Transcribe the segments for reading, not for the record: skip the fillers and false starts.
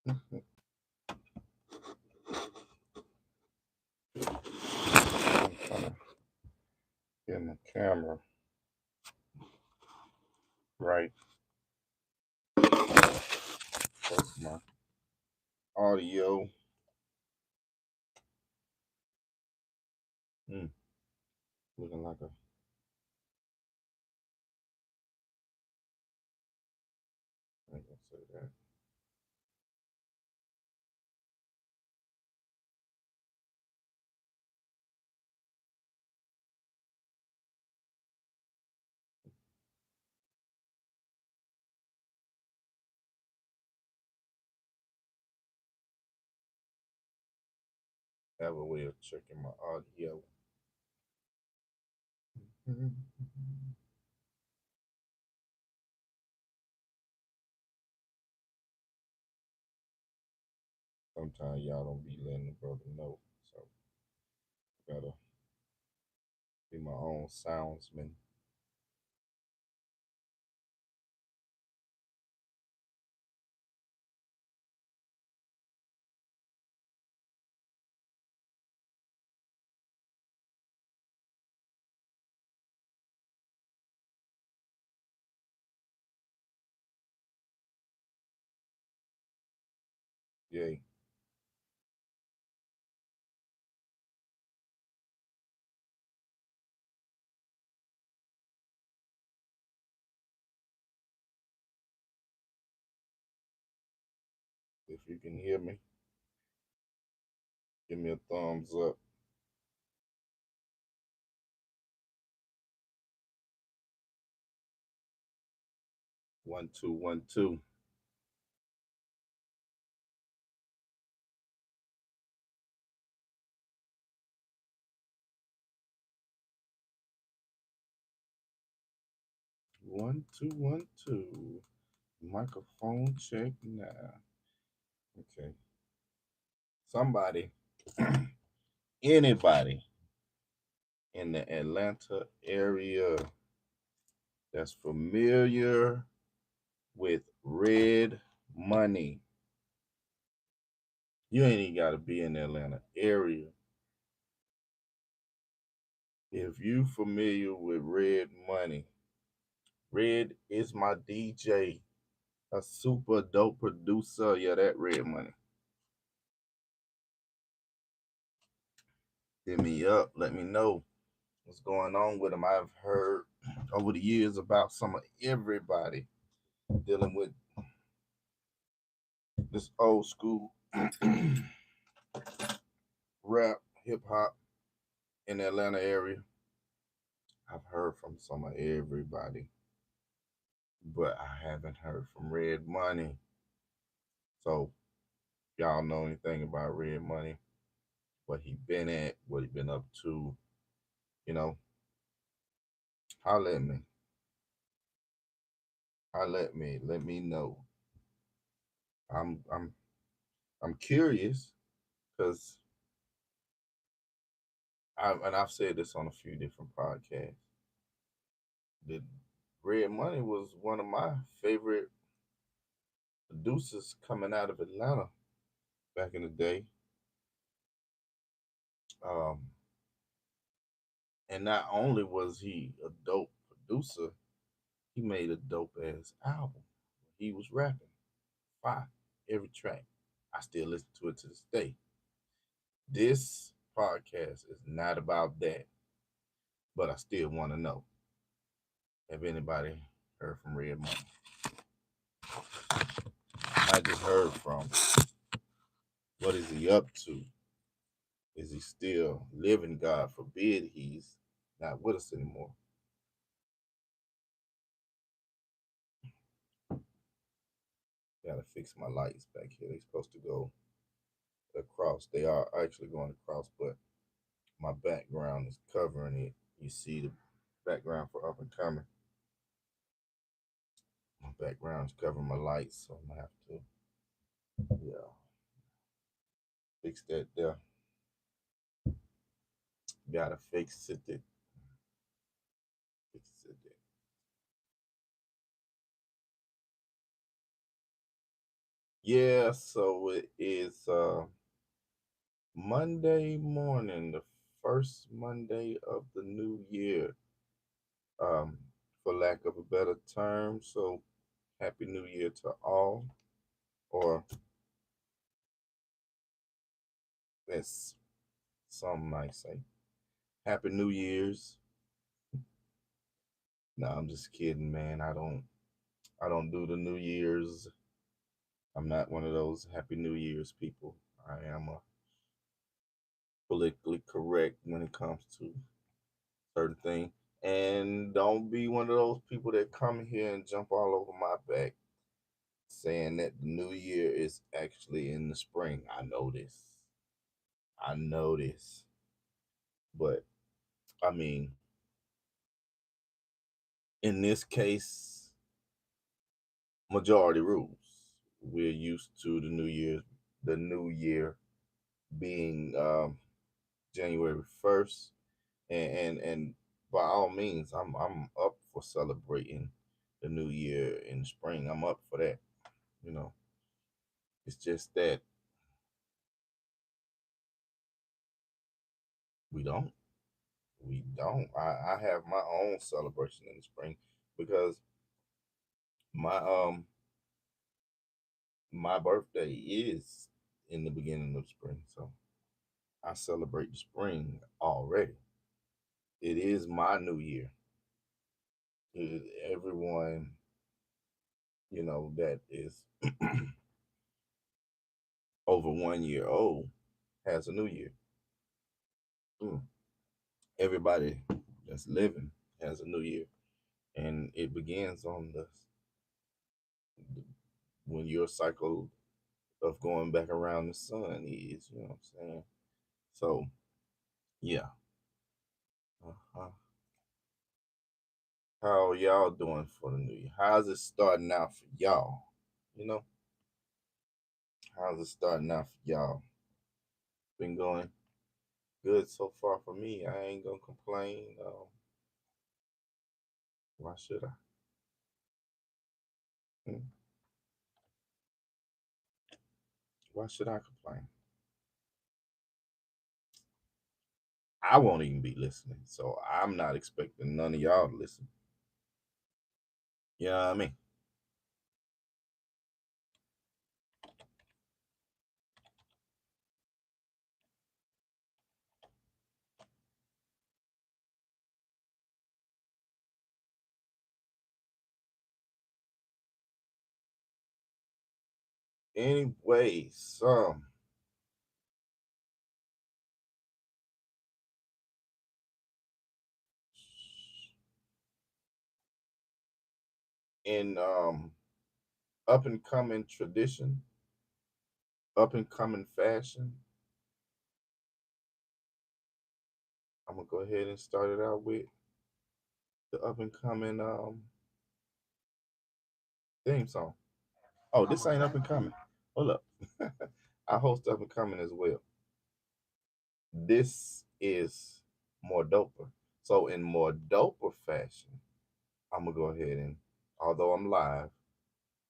I'm trying to get my camera right. That's my audio. Mm, looking like a I ain't gonna say that. Have a way of checking my audio. Sometimes y'all don't be letting the brother know, so gotta be my own soundsman. Yay. If you can hear me, give me a thumbs up. 1 2 1 2. 1 2 1 2. Microphone check now. Okay. Somebody, anybody in the Atlanta area that's familiar with red money. You ain't even got to be in the Atlanta area. If you familiar with red money, red is my DJ, a super dope producer. Yeah, that red money. Hit me up. Let me know what's going on with them. I've heard over the years about some of everybody dealing with this old school rap, hip hop in the Atlanta area. I've heard from some of everybody, but I haven't heard from Red Money. So, if y'all know anything about Red Money, what he been at, what he been up to, you know, holler at me. Holler at me. Let me know. I'm I'm I'm curious because I've said this on a few different podcasts. The Red Money was one of my favorite producers coming out of Atlanta back in the day. Um, and not only was he a dope producer, he made a dope ass album. He was rapping fire every track. I still listen to it to this day. This podcast is not about that, but I still want to know if anybody heard from Red Money. I just heard from. What is he up to? Is he still living? God forbid he's not with us anymore. Gotta fix my lights back here. They're supposed to go across. They are actually going across, but my background is covering it. You see the background for up and coming. My background is covering my lights, so I'm gonna have to, yeah, fix that there. Gotta fix it. Fix it. Yeah, so it is Monday morning, the first Monday of the new year, um, for lack of a better term. So happy new year to all, or as some might say, happy New Year's. No, I'm just kidding, man. I don't do the New Year's. I'm not one of those happy New Year's people. I am a politically correct when it comes to certain things. And don't be one of those people that come here and jump all over my back saying that the new year is actually in the spring. I know this. I know this. But I mean, in this case, majority rules. We're used to the new year being January 1st, and by all means, I'm up for celebrating the new year in the spring. I'm up for that. You know, it's just that we don't. We don't. I have my own celebration in the spring because my my birthday is in the beginning of spring, so I celebrate the spring already. It is my new year. Everyone, that is over 1 year old has a new year. Mm. Everybody that's living has a new year, and it begins on when your cycle of going back around the sun is. You know what I'm saying? So yeah. Uh-huh. How y'all doing for the new year? How's it starting out for y'all? You know, how's it starting out for y'all? Been going good so far for me. I ain't gonna complain. Why should I? Hmm, Why should I complain? I won't even be listening, so I'm not expecting none of y'all to listen. You know what I mean? Anyway, some in up and coming tradition, up and coming fashion. I'm gonna go ahead and start it out with the up and coming theme song. Oh, this ain't up and coming. Hold up. I host up and coming as well. This is more doper. So in more doper fashion, I'm gonna go ahead and, although I'm live,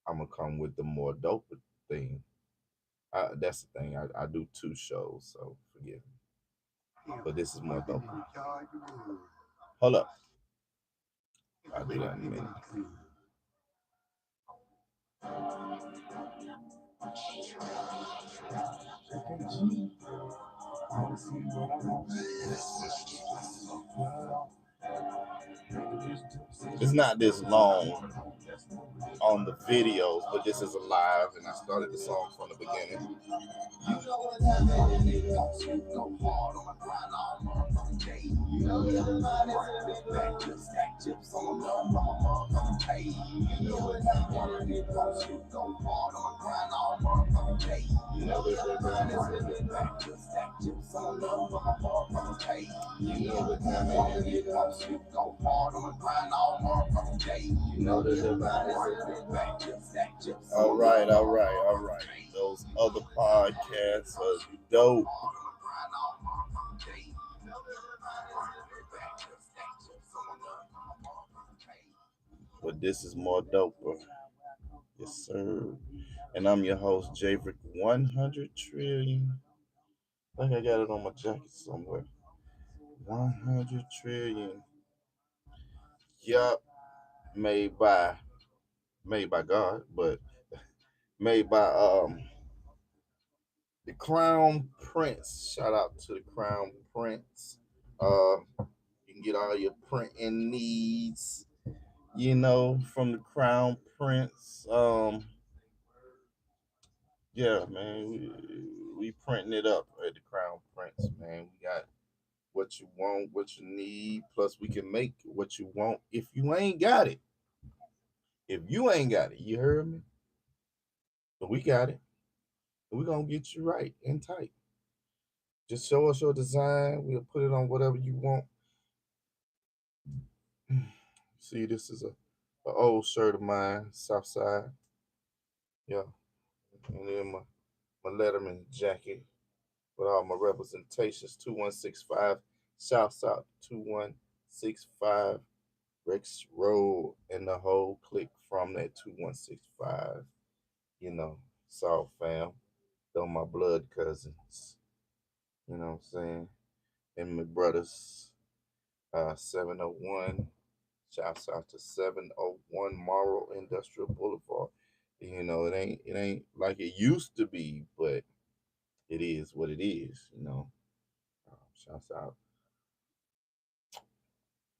I'm gonna come with the more doper thing. That's the thing. I do two shows, so forgive me. But this is more doper. Hold up. I'll do that in a minute. It's not this long on the videos, but this is a live, and I started the song from the beginning. You know what happened, nigga. You go hard on my grind all motherfucking day. You know that the line is a back to stack chips on the motherfucking pay. You know what happened, nigga. You go hard on my grind all motherfucking day. You know that the line is a back to stack chips on the motherfucking pay. You know what happened, nigga. You go hard on my grind all motherfucking day. You know that the line is a back to stack chips. All right, all right, all right. Those other podcasts are dope. But this is more dope. Yes, sir. And I'm your host, Javerick 100 Trillion. I think I got it on my jacket somewhere. 100 Trillion. Yup. Made by made by God, but made by the Crown Prince. Shout out to the Crown Prince. You can get all your printing needs, from the Crown Prince. Yeah, man, we printing it up at the Crown Prince, man. We got what you want, what you need. Plus, we can make what you want if you ain't got it. If you ain't got it, you heard me? But we got it. And we're going to get you right and tight. Just show us your design. We'll put it on whatever you want. See, this is a old shirt of mine, Southside. Yeah. And then my Letterman jacket with all my representations. 2165 South 2165 Rex Road and the whole clique from that 2165. Salt fam. They're my blood cousins. You know what I'm saying? And my brothers. 701. Shouts out to 701 Morrow Industrial Boulevard. It ain't like it used to be, but it is what it is. Shouts out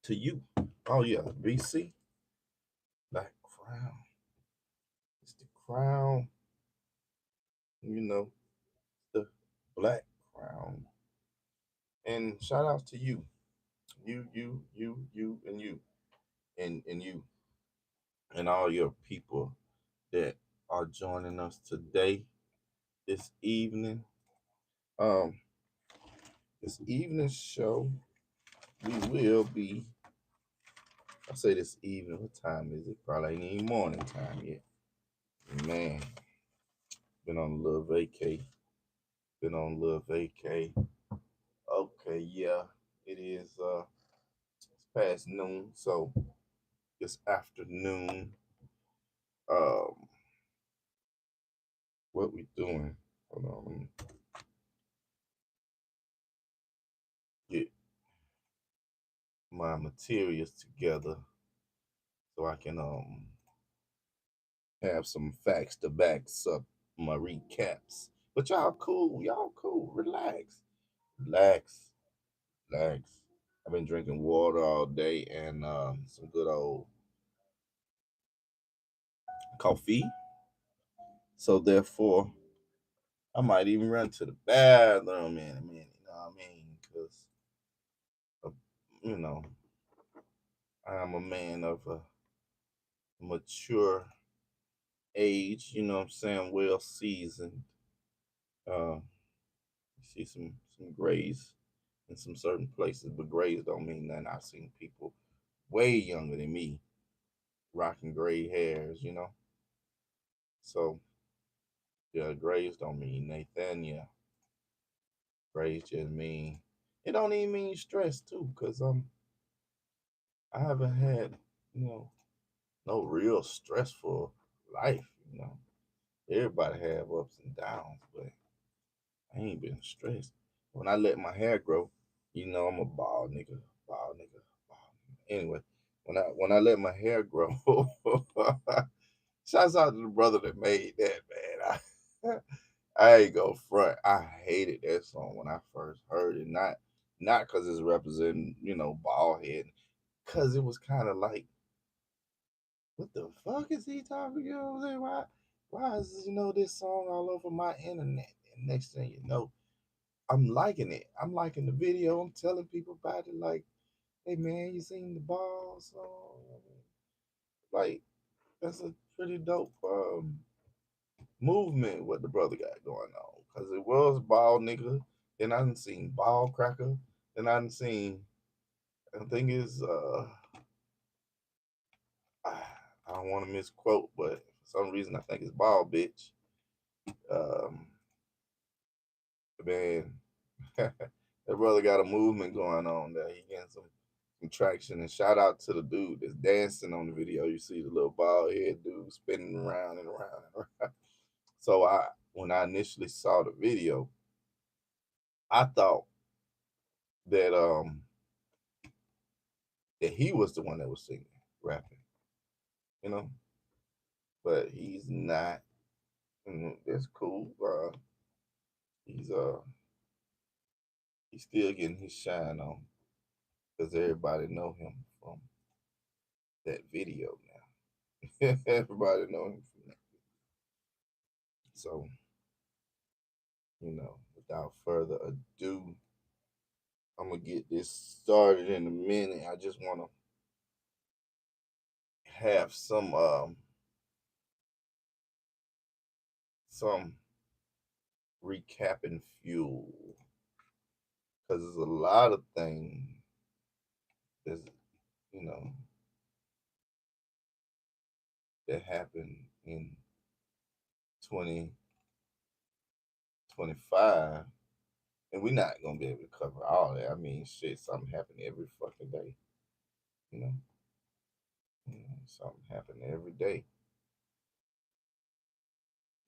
to you. Oh yeah, BC Black Crown. It's the crown. You know the Black Crown. And shout out to you, you, and you, and all your people that are joining us today, this evening. Um, this evening show, we will be. I say this evening. What time is it? Probably ain't even morning time yet. Man, been on a little vacay. Been on a little vacay. Okay, yeah, it is. It's past noon, so this afternoon. Um, what we doing? Hold on, let me get my materials together so I can have some facts to back up my recaps. But y'all cool. Relax, relax, relax. I've been drinking water all day and some good old coffee. So therefore, I might even run to the bathroom in a minute. You know what I mean? Because you know I'm a man of a mature age. You know what I'm saying? Well seasoned. You see some grays in some certain places, but grays don't mean nothing. I've seen people way younger than me rocking gray hairs. So yeah, grays don't mean Nathaniel. Grays just mean it don't even mean stress too, cause I haven't had you know no real stressful life. Everybody have ups and downs, but I ain't been stressed. When I let my hair grow, I'm a bald nigga, bald nigga, bald nigga. Anyway, when I let my hair grow, shouts out to the brother that made that, man. I ain't go front. I hated that song when I first heard it. Not because it's representing, bald head. Because it was kind of like, what the fuck is he talking? You know what I'm saying? Why is, this song all over my internet? And next thing you know, I'm liking it. I'm liking the video. I'm telling people about it. Like, hey man, you seen the ball song? Like, that's a pretty dope movement what the brother got going on. Cause it was ball nigga. Then I done seen ball cracker. Then I done seen. I think it's I don't want to misquote, but for some reason I think it's ball bitch. Um, man, that brother got a movement going on there. He getting some traction. And shout out to the dude that's dancing on the video. You see the little bald head dude spinning around and around and around. So when I initially saw the video, I thought that that he was the one that was singing, rapping, you know, but he's not. That's cool. He's he's still getting his shine on because everybody know him from that video now. Everybody know him from that. So, without further ado, I'm gonna get this started in a minute. I just wanna have some recapping fuel because there's a lot of things that's you know that happened in 2025, and we're not gonna be able to cover all that. I mean, shit, something happened every fucking day, you know. Something happened every day.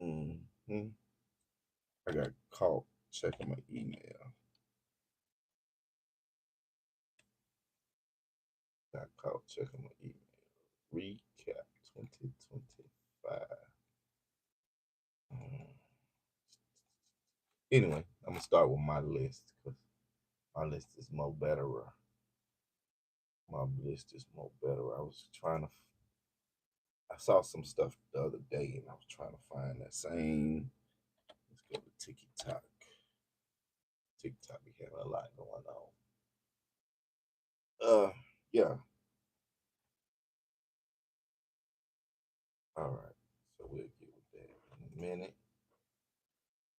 Mm-hmm. I got caught checking my email. Got caught checking my email. Recap 2025. Mm. Anyway, I'm gonna start with my list because my list is more better. My list is more better. I saw some stuff the other day and I was trying to find that same. Let's go to TikTok. TikTok be having a lot going on. Yeah. All right. So we'll get with that in a minute.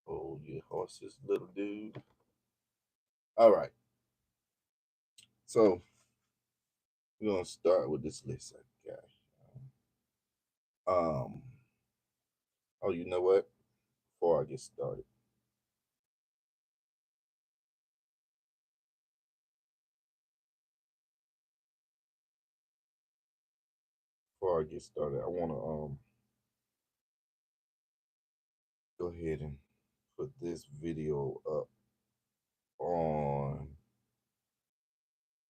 Hold your horses, little dude. All right. So we're gonna start with this list I got. Um. Oh, you know what? Before I get started, I wanna go ahead and put this video up on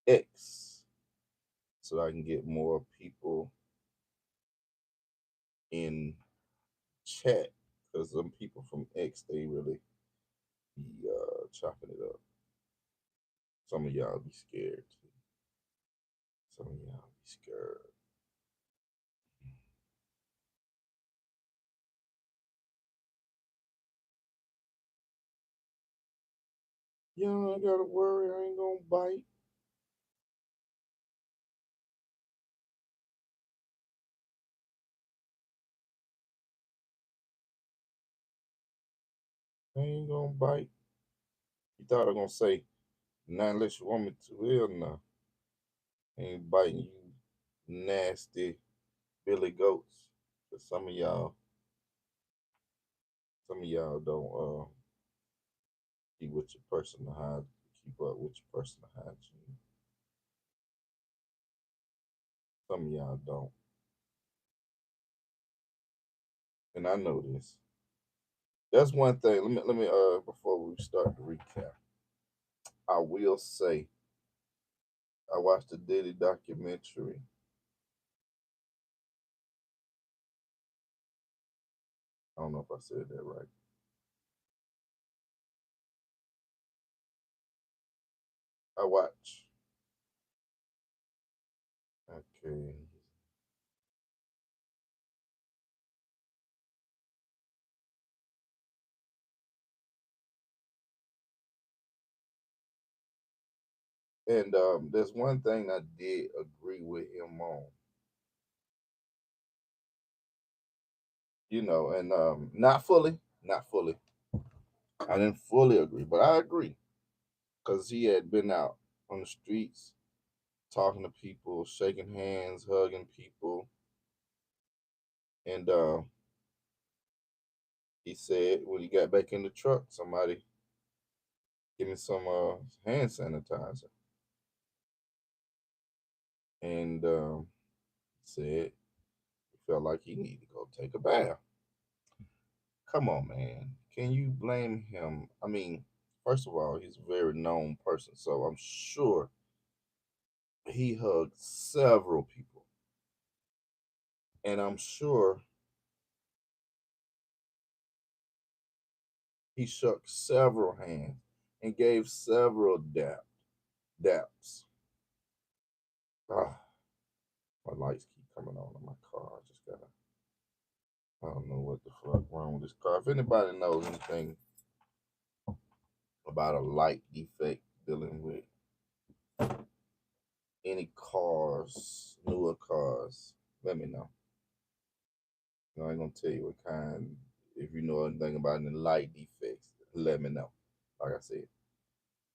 X so I can get more people in chat because some people from X they really be chopping it up. Some of y'all be scared too. Some of y'all be scared. You ain't gotta worry, I ain't gonna bite. I ain't gonna bite. You thought I was gonna say, not unless you want me to. Hell no. I ain't biting you nasty Billy Goats. But some of y'all don't keep with your personal hygiene. Keep up with your personal hygiene. Some of y'all don't. And I know this. That's one thing. Let me before we start the recap, I will say I watched the Diddy documentary. I don't know if I said that right. I watch. Okay. And there's one thing I did agree with him on, and not fully. I didn't fully agree, but I agree because he had been out on the streets talking to people, shaking hands, hugging people, and he said when he got back in the truck, somebody give me some hand sanitizer, and said he felt like he needed to go take a bath Come on, man. Can you blame him? I mean, first of all, he's a very known person, so I'm sure he hugged several people. And I'm sure he shook several hands and gave several daps. Ah, my lights keep coming on in my car. I just gotta, I don't know what the fuck wrong with this car. If anybody knows anything about a light defect dealing with any cars, newer cars, let me know. I ain't gonna tell you what kind. If you know anything about any light defects, let me know. Like I said.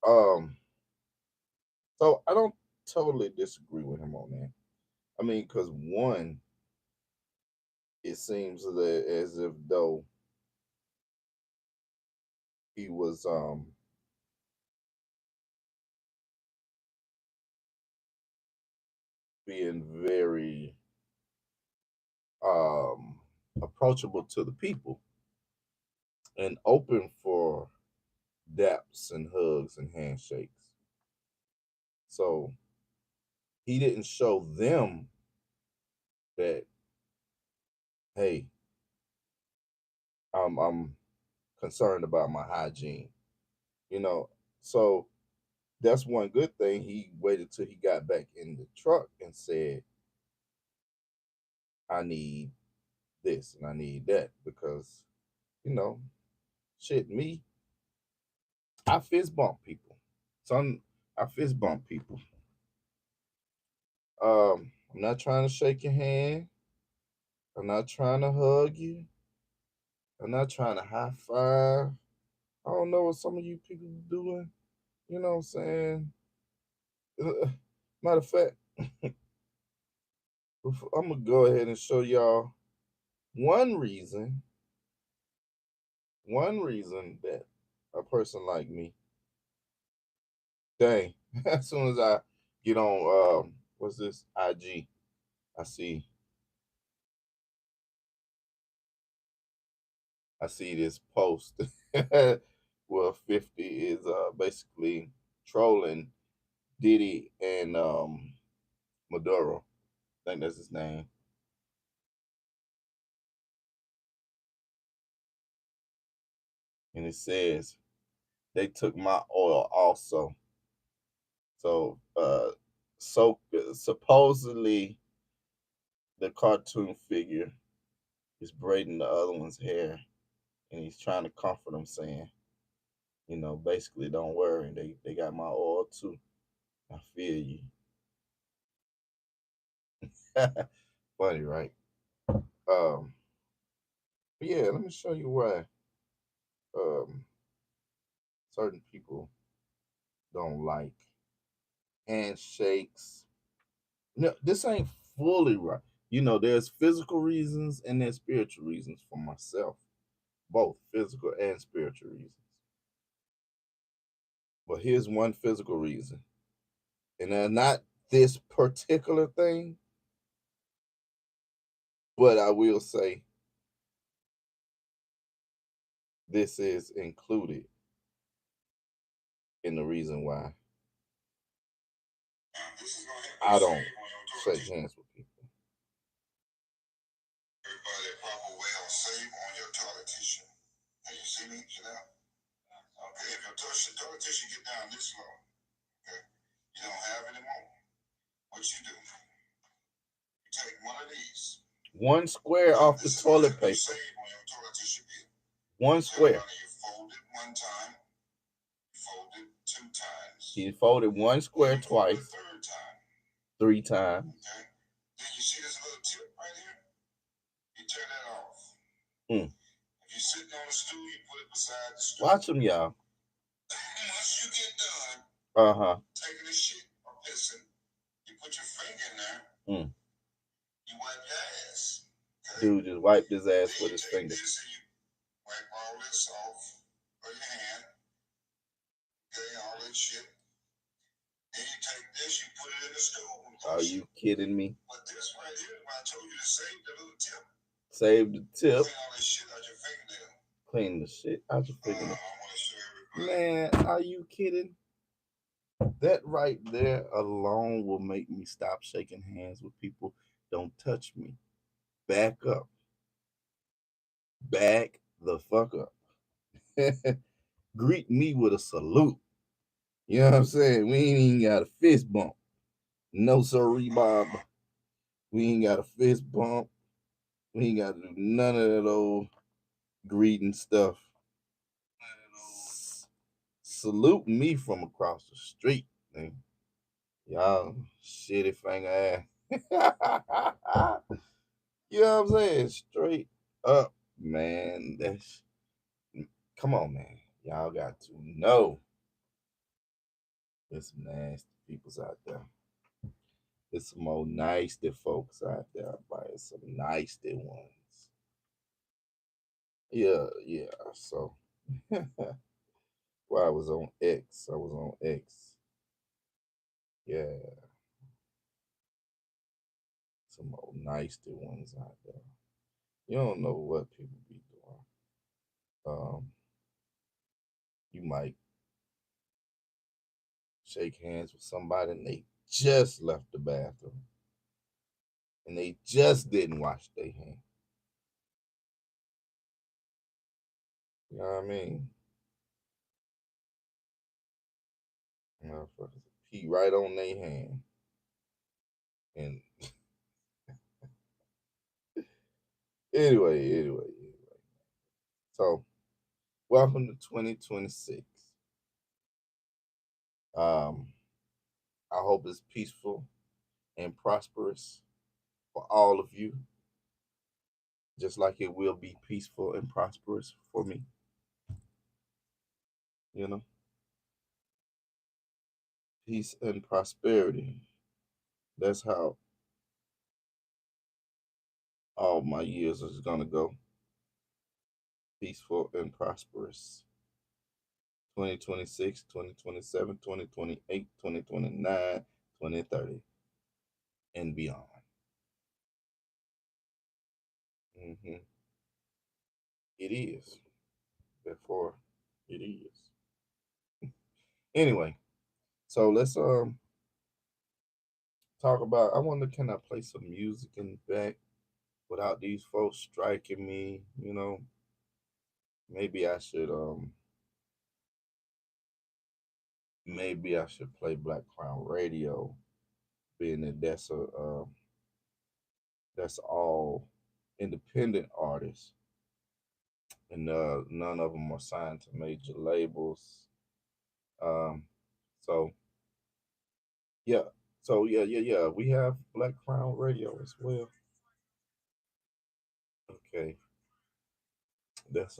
Um, so I don't totally disagree with him on that. I mean, because one, it seems that as if though he was being very um approachable to the people and open for daps and hugs and handshakes. So he didn't show them that, hey, I'm concerned about my hygiene, you know. So that's one good thing. He waited till he got back in the truck and said, I need this and I need that because, you know, shit, me, I fist bump people. Son, I fist bump people. I'm not trying to shake your hand. I'm not trying to hug you. I'm not trying to high five. I don't know what some of you people doing. You know what I'm saying? Matter of fact, I'm gonna go ahead and show y'all one reason, one reason that a person like me, dang, as soon as I get on, what's this IG, I see, I see this post. Well, 50 is basically trolling Diddy and Maduro. I think that's his name. And it says they took my oil also. So supposedly the cartoon figure is braiding the other one's hair, and he's trying to comfort him, saying, you know, basically, don't worry, they got my oil too. I feel you. Funny, right? Um, but yeah, let me show you why um certain people don't like handshakes. No, this ain't fully right. You know, there's physical reasons and there's spiritual reasons for myself, both physical and spiritual reasons. But here's one physical reason, and not this particular thing, but I will say this is included in the reason why I don't shake hands with people. Everybody, a proper way on save on your toilet tissue. Can you see me, Janelle? Okay, if your toilet tissue get down this low, okay, you don't have any more. What you do? You take one of these. One square off the toilet paper. Save on your toilet tissue bill. One square. You fold it one time. You fold it two times. He folded one square twice. Third time. Three times. Okay. Then you see this little tip right here? You turn that off. If you're sitting on a stool, you put it beside the stool. Watch them, y'all. Once you get done, taking a shit or pissing, you put your finger in there. You wipe your ass. Okay? Dude just wiped his ass with his finger. This and you wipe all this off of your hand. Okay, all that shit. Then you take this, you put it in the stool. Are you kidding me? But this right here, when I told you to save the little tip. Save the tip. Clean all this shit out your fingernail. painting the shit out your freaking. Man, are you kidding? That right there alone will make me stop shaking hands with people. Don't touch me. Back up. Back the fuck up. Greet me with a salute. You know what I'm saying? We ain't even got a fist bump. No sirree, Bob. We ain't got a fist bump. We ain't got to do none of that old greeting stuff. Salute me from across the street, man. Y'all shitty finger ass. You know what I'm saying? Straight up, man. That's come on, man. Y'all got to know there's some nasty peoples out there. There's some more nasty folks out there, but some nasty ones. Yeah, yeah. So while I was on X, I was on X. Yeah, some more nasty ones out there. You don't know what people be doing. You might shake hands with somebody and they just left the bathroom and they just didn't wash their hands. You know what I mean? Motherfuckers pee right on their hand. And anyway. So, welcome to 2026. Um, I hope it's peaceful and prosperous for all of you, just like it will be peaceful and prosperous for me. You know, peace and prosperity. That's how all my years is gonna go. Peaceful and prosperous. 2026, 2027, 2028, 2029, 2030, and beyond. hmm It is. Therefore, it is. Anyway, so let's talk about. I wonder, can I play some music in the back without these folks striking me? You know, maybe I should maybe I should play BlakCrown Radio, being that that's all independent artists, and none of them are signed to major labels. Um, so yeah, yeah. We have BlakCrown Radio as well. Okay, that's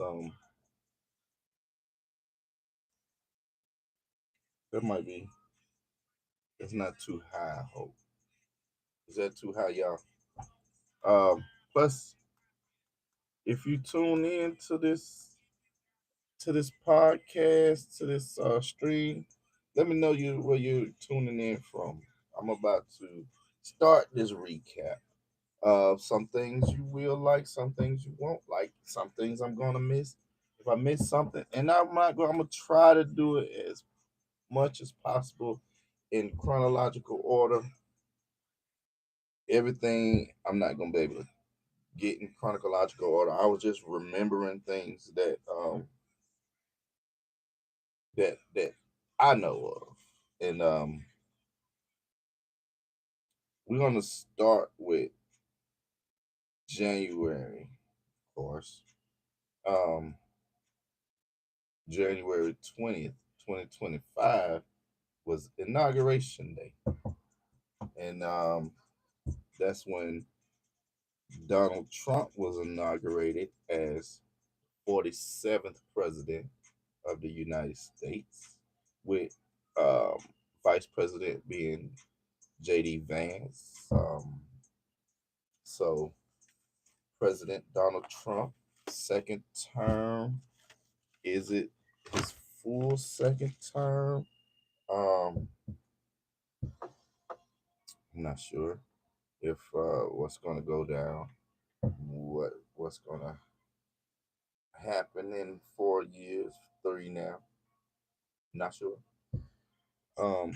that might be. It's not too high. I hope. Is that too high, y'all? Plus, if you tune in to this podcast, to this stream, let me know you where you're tuning in from. I'm about to start this recap of some things you will like, some things you won't like, some things I'm gonna miss. If I miss something, and I'm not going, I'm gonna try to do it as much as possible in chronological order. Everything I'm not gonna be able to get in chronological order. I was just remembering things that I know of, and we're gonna start with January, of course. Um, January 20th, 2025 was inauguration day, and that's when Donald Trump was inaugurated as 47th president of the United States, with um, vice president being J.D. Vance. So President Donald Trump, second term. Is it his full second term? I'm not sure if what's gonna go down. What's gonna happened in 4 years, three now. Not sure. Um,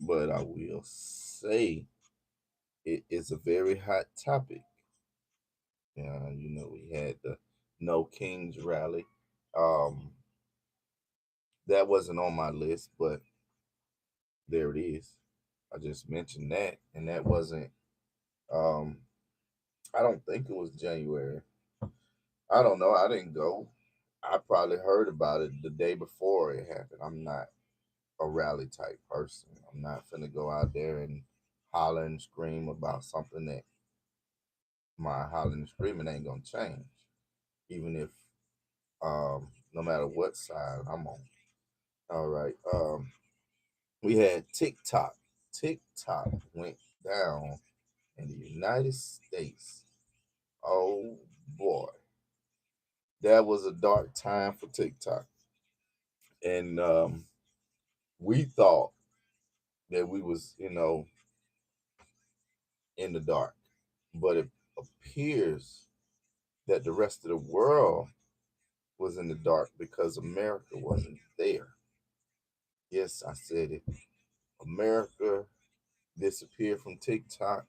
but I will say it is a very hot topic. We had the No Kings rally. Um, that wasn't on my list, but there it is. I just mentioned that, and that wasn't. Um, I don't think it was January. I don't know. I didn't go. I probably heard about it the day before it happened. I'm not a rally type person. I'm not finna go out there and holler and scream about something that my hollering and screaming ain't gonna change, even if no matter what side I'm on. All right. We had TikTok. TikTok went down in the United States. Oh boy, that was a dark time for TikTok, and we thought that we was in the dark, but it appears that the rest of the world was in the dark because America wasn't there. Yes, I said it. America disappeared from TikTok,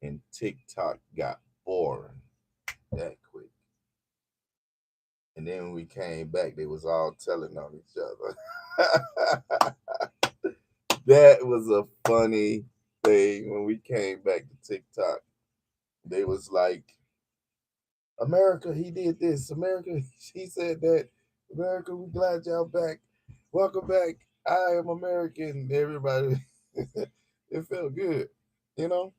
and TikTok got boring that quick. And then when we came back, they was all telling on each other. That was a funny thing when we came back to TikTok. They was like, America, he did this. America, he said that. America, we glad y'all back. Welcome back. I am American. Everybody, it felt good, you know,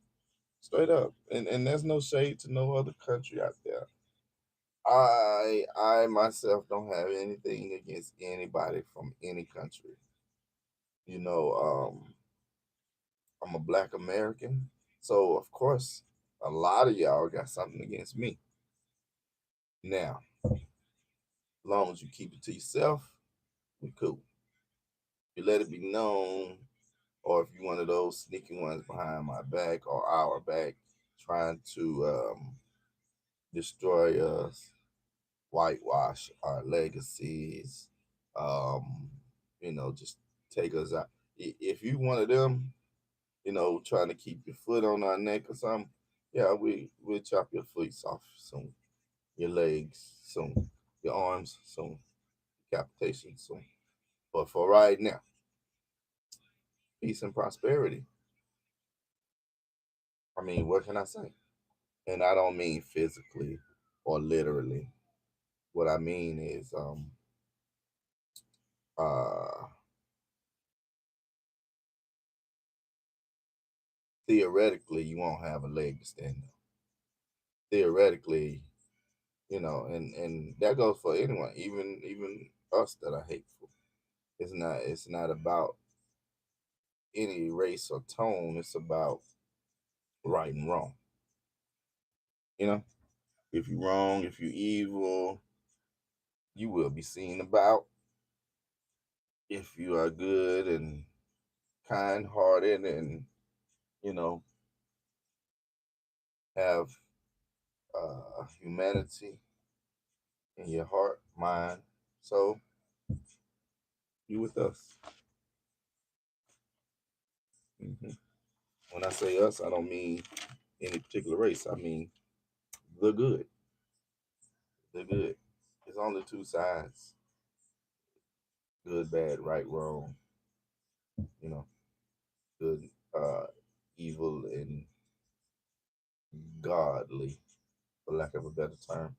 straight up. And there's no shade to no other country out there. I myself don't have anything against anybody from any country. You know, I'm a black American, so of course a lot of y'all got something against me. Now, as long as you keep it to yourself, we cool. You let it be known, or if you one of those sneaky ones behind my back or our back, trying to destroy us, whitewash our legacies, um, just take us out. If you one of them, trying to keep your foot on our neck or something, yeah, we'll chop your feet off soon, your legs soon, your arms soon, decapitation soon. But for right now, peace and prosperity. I mean, what can I say? And I don't mean physically or literally. What I mean is, uh, theoretically, you won't have a leg to stand on. Theoretically, and that goes for anyone, even us that are hateful. It's not about any race or tone. It's about right and wrong. You know, if you're wrong, if you're evil, you will be seen about. If you are good and kind hearted and you know have humanity in your heart, mind, soul, you with us. hmm When I say us, I don't mean any particular race. I mean the good, the good. There's only two sides: good, bad, right, wrong. You know, good, evil, and godly, for lack of a better term.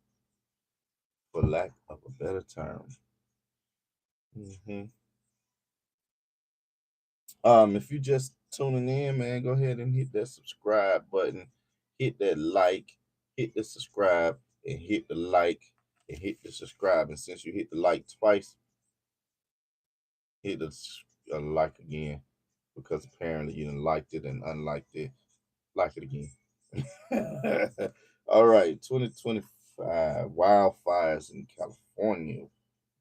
For lack of a better term. hmm if you just tuning in, man, go ahead and hit that subscribe button, hit that like, hit the subscribe, and hit the like, and hit the subscribe. And since you hit the like twice, hit the like again because apparently you didn't liked it and unliked it. Like it again. All right, 2025 wildfires in California.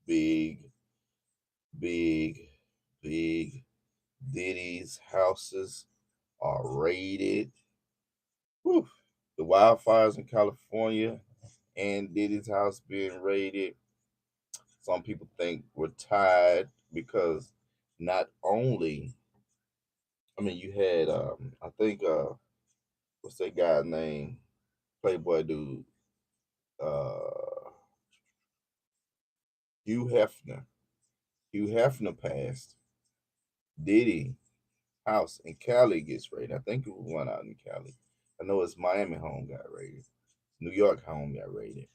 Big, big, big. Diddy's houses are raided. Whew. The wildfires in California and Diddy's house being raided. Some people think we're tied because not only, I mean, you had, I think, what's that guy name? Playboy dude, uh, Hugh Hefner. Hugh Hefner passed. Diddy house in Cali gets raided. I think it was one out in Cali. I know his Miami home got raided. New York home got raided.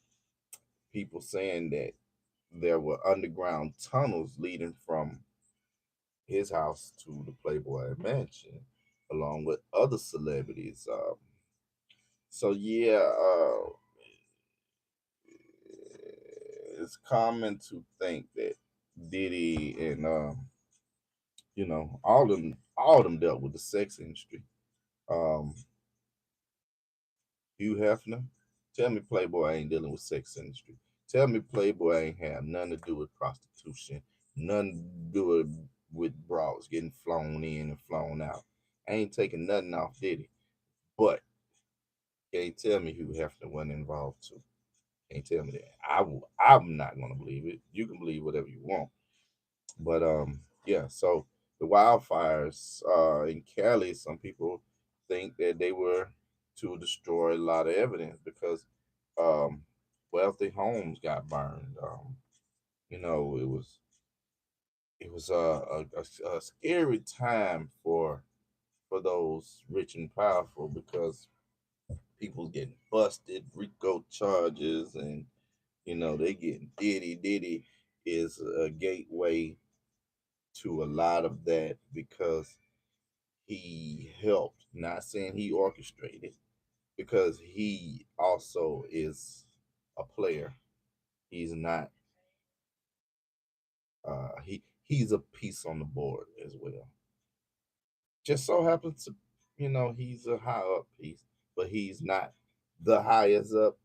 People saying that there were underground tunnels leading from his house to the Playboy Mansion, along with other celebrities. So yeah, it's common to think that Diddy and all them dealt with the sex industry. Um, Hugh Hefner, tell me Playboy ain't dealing with sex industry. Tell me Playboy ain't have nothing to do with prostitution, nothing to do with bras getting flown in and flown out. Ain't taking nothing off Diddy. But can't tell me Hugh Hefner wasn't involved too. Can't tell me that. I'm not gonna believe it. You can believe whatever you want. But yeah, so the wildfires in Cali, some people think that they were to destroy a lot of evidence because um, wealthy homes got burned. It was a scary time for those rich and powerful because people getting busted, RICO charges, and they getting Diddy. Diddy is a gateway to a lot of that because he helped. Not saying he orchestrated, because he also is a player. He's not. He's a piece on the board as well. Just so happens to, he's a high up piece, but he's not the highest up.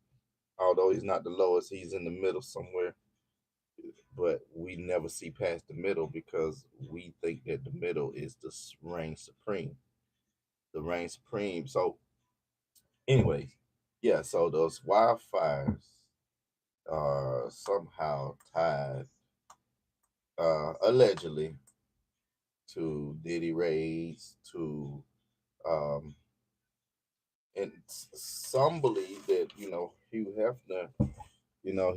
Although he's not the lowest, he's in the middle somewhere. But we never see past the middle because we think that the middle is the reign supreme. The reign supreme. So, anyways, yeah. So those wildfires are somehow tied, allegedly, to Diddy raids, to um, and some believe that Hugh Hefner,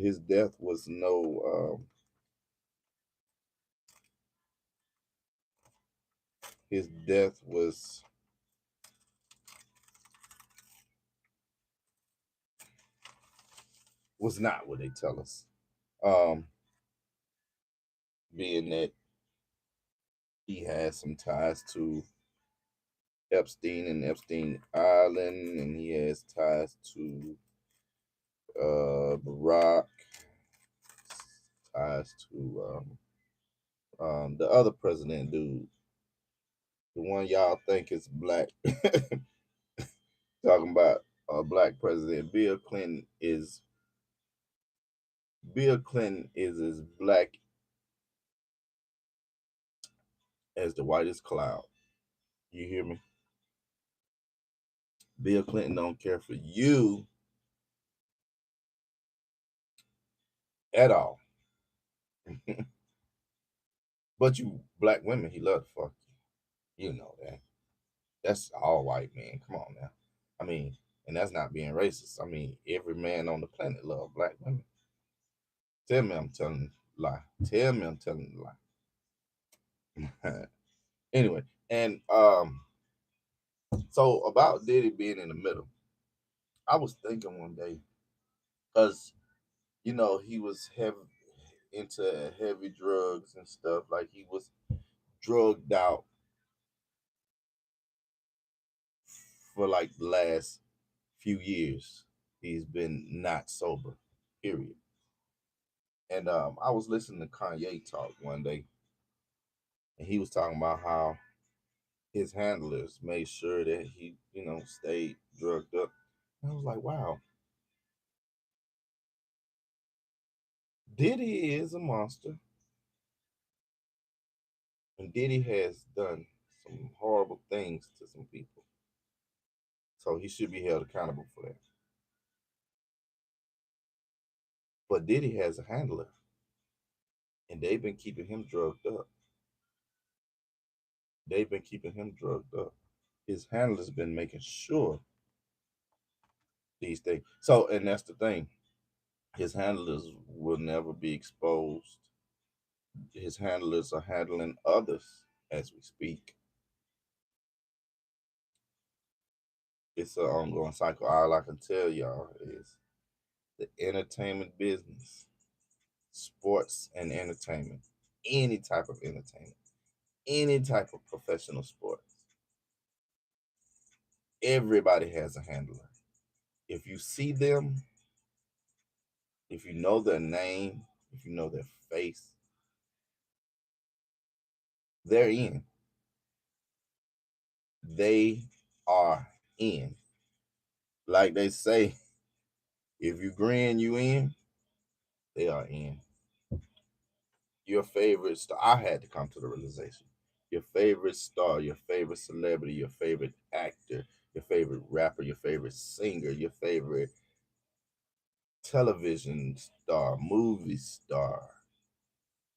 his death was no, his death was not what they tell us. Um, Being that he has some ties to Epstein and Epstein Island, and he has ties to Barack, ties to the other president dude, the one y'all think is black. Talking about a black president. Bill Clinton is as black as the whitest cloud. You hear me? Bill Clinton don't care for you at all. But you black women, he love to fuck you. You know that. That's all white men. Come on now. I mean, and that's not being racist. I mean, every man on the planet love black women. Tell me I'm telling a lie. Tell me I'm telling a lie. Anyway, and so about Diddy being in the middle, I was thinking one day, because he was heavy into heavy drugs and stuff. Like he was drugged out for like the last few years. He's been not sober, period. And I was listening to Kanye talk one day, and he was talking about how his handlers made sure that he, stayed drugged up. And I was like, wow, Diddy is a monster, and Diddy has done some horrible things to some people, so he should be held accountable for that. But Diddy has a handler, and they've been keeping him drugged up. They've been keeping him drugged up. His handler's been making sure these things. So, and that's the thing. His handlers will never be exposed. His handlers are handling others as we speak. It's an ongoing cycle. All I can tell y'all is the entertainment business, sports and entertainment, any type of entertainment, any type of professional sports, everybody has a handler. If you see them, if you know their name, if you know their face, they're in. They are in. Like they say, if you grin, you in. They are in. Your favorite star. I had to come to the realization. Your favorite star, your favorite celebrity, your favorite actor, your favorite rapper, your favorite singer, your favorite television star, movie star,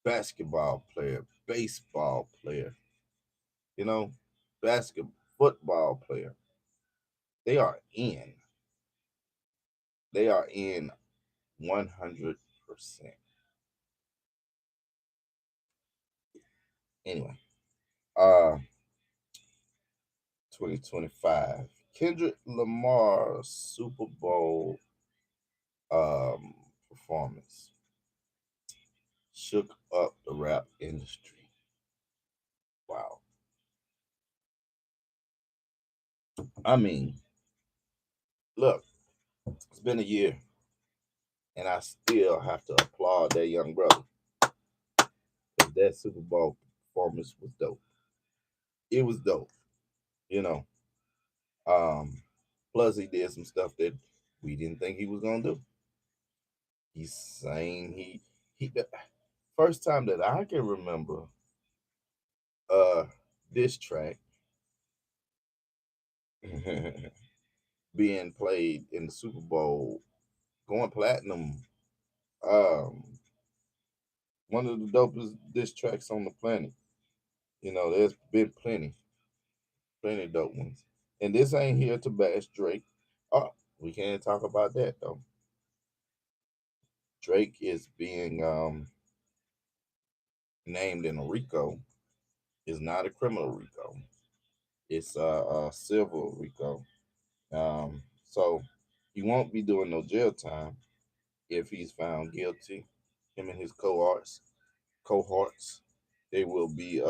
basketball player, baseball player, you know, basketball, football player. They are in. They are in 100%. Anyway, uh, 2025. Kendrick Lamar's Super Bowl performance shook up the rap industry. Wow. I mean, look, it's been a year, and I still have to applaud that young brother because that Super Bowl performance was dope. It was dope, you know. Um, Plus, he did some stuff that we didn't think he was gonna do. He sang. He. The first time that I can remember this track being played in the Super Bowl, going platinum. Um, One of the dopest diss tracks on the planet. You know, there's been plenty dope ones. And this ain't here to bash Drake. Oh, we can't talk about that though. Drake is being named in a RICO. It's not a criminal RICO. It's a civil RICO. So he won't be doing no jail time if he's found guilty. Him and his cohorts, they will be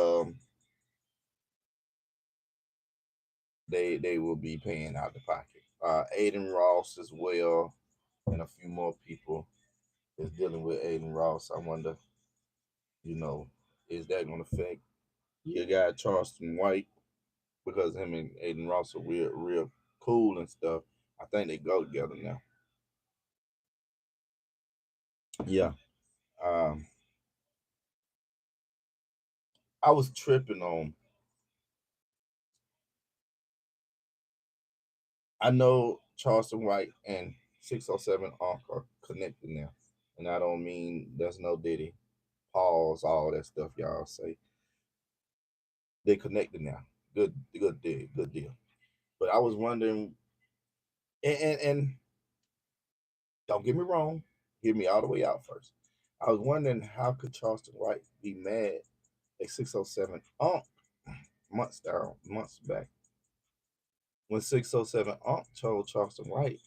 they will be paying out the pocket. Aiden Ross as well, and a few more people is dealing with Aiden Ross. I wonder, you know, is that going to affect your guy Charleston White because him and Aiden Ross are real cool and stuff. I think they go together now. Yeah. Um, I was tripping on. I know Charleston White and 607 are connected now, and I don't mean there's no Diddy, pause, all that stuff y'all say. They connected now. Good deal. But I was wondering, and don't get me wrong, hear me all the way out first. I was wondering how could Charleston White be mad at 607 months back when 607 told Charleston White,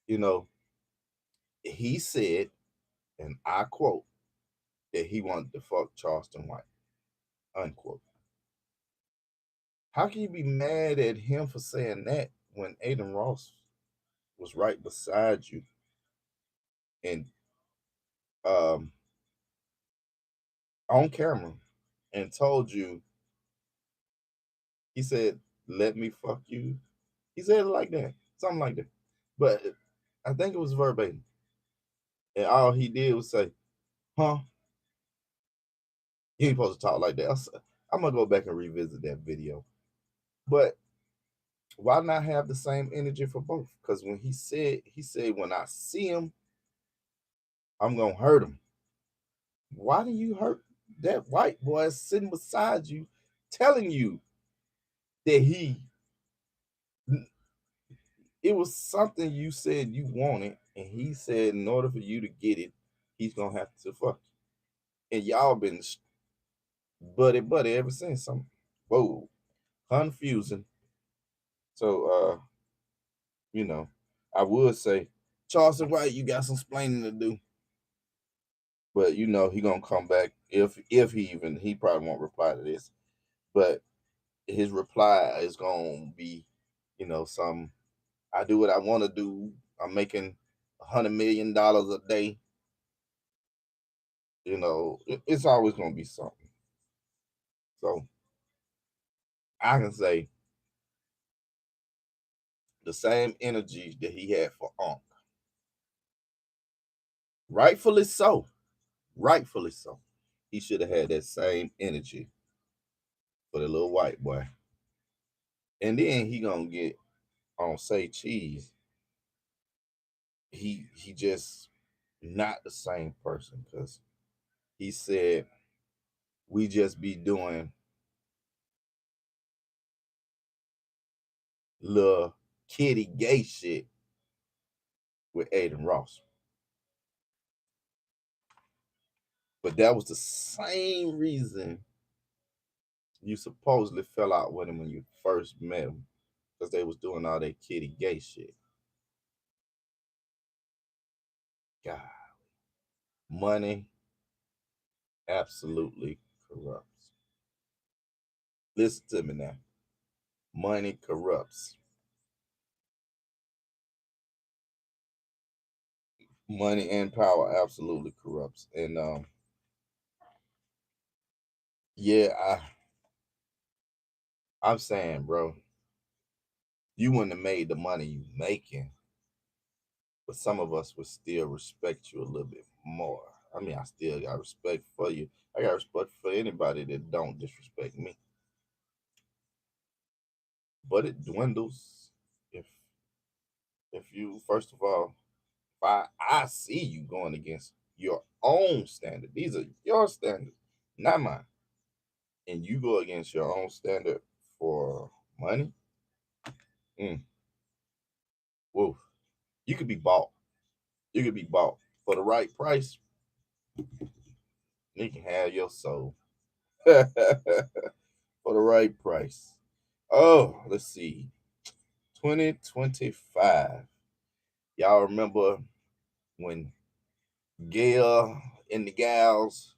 you know, he said, and I quote, that he wanted to fuck Charleston White, unquote. How can you be mad at him for saying that when Aiden Ross was right beside you and um, on camera and told you, he said, let me fuck you. He said it like that, something like that. But I think it was verbatim. And all he did was say, huh? He ain't supposed to talk like that. I'm going to go back and revisit that video. But why not have the same energy for both? Because when he said, when I see him, I'm gonna hurt him. Why do you hurt that white boy sitting beside you, telling you that it was something you said you wanted, and he said in order for you to get it, he's gonna have to fuck you. And y'all been buddy ever since. Some whoa, confusing. So you know, I would say, Charleston White, you got some explaining to do. But he gonna come back if he probably won't reply to this. But his reply is gonna be, some I do what I want to do. I'm making $100 million a day. It's always gonna be something. So I can say the same energy that he had for Unc, rightfully so, rightfully so. He should have had that same energy for the little white boy. And then he gonna get on say cheese. He just not the same person because he said we just be doing little kitty gay shit with Aiden Ross. But that was the same reason you supposedly fell out with him when you first met him, because they was doing all that kitty gay shit. God, money absolutely corrupts. Listen to me now. Money corrupts. Money and power absolutely corrupts. And yeah, I'm saying, bro, you wouldn't have made the money you making, but some of us would still respect you a little bit more. I mean, I still got respect for you. I got respect for anybody that don't disrespect me. But it dwindles if you, first of all, if I see you going against your own standard. These are your standards, not mine. And you go against your own standard for money. Mm, whoa. You could be bought. You could be bought for the right price. You can have your soul for the right price. Oh, let's see. 2025. Y'all remember when Gail and the gals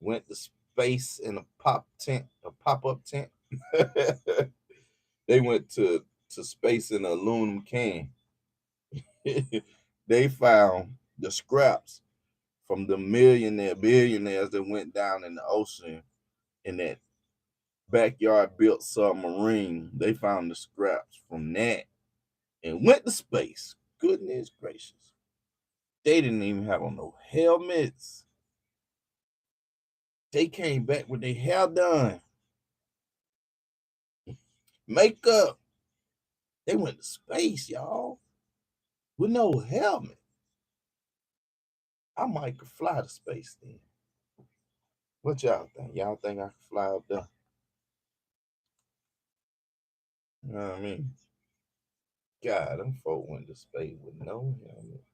went to space in a pop-up tent? They went to space in an aluminum can. They found the scraps from the billionaires that went down in the ocean in that backyard built submarine. They found the scraps from that and went to space. Goodness gracious. They didn't even have on no helmets. They came back with their hair done, makeup. They went to space, y'all, with no helmet. I might could fly to space then. What y'all think? Y'all think I could fly up there? You know what I mean? God, them folk went to space with no helmet.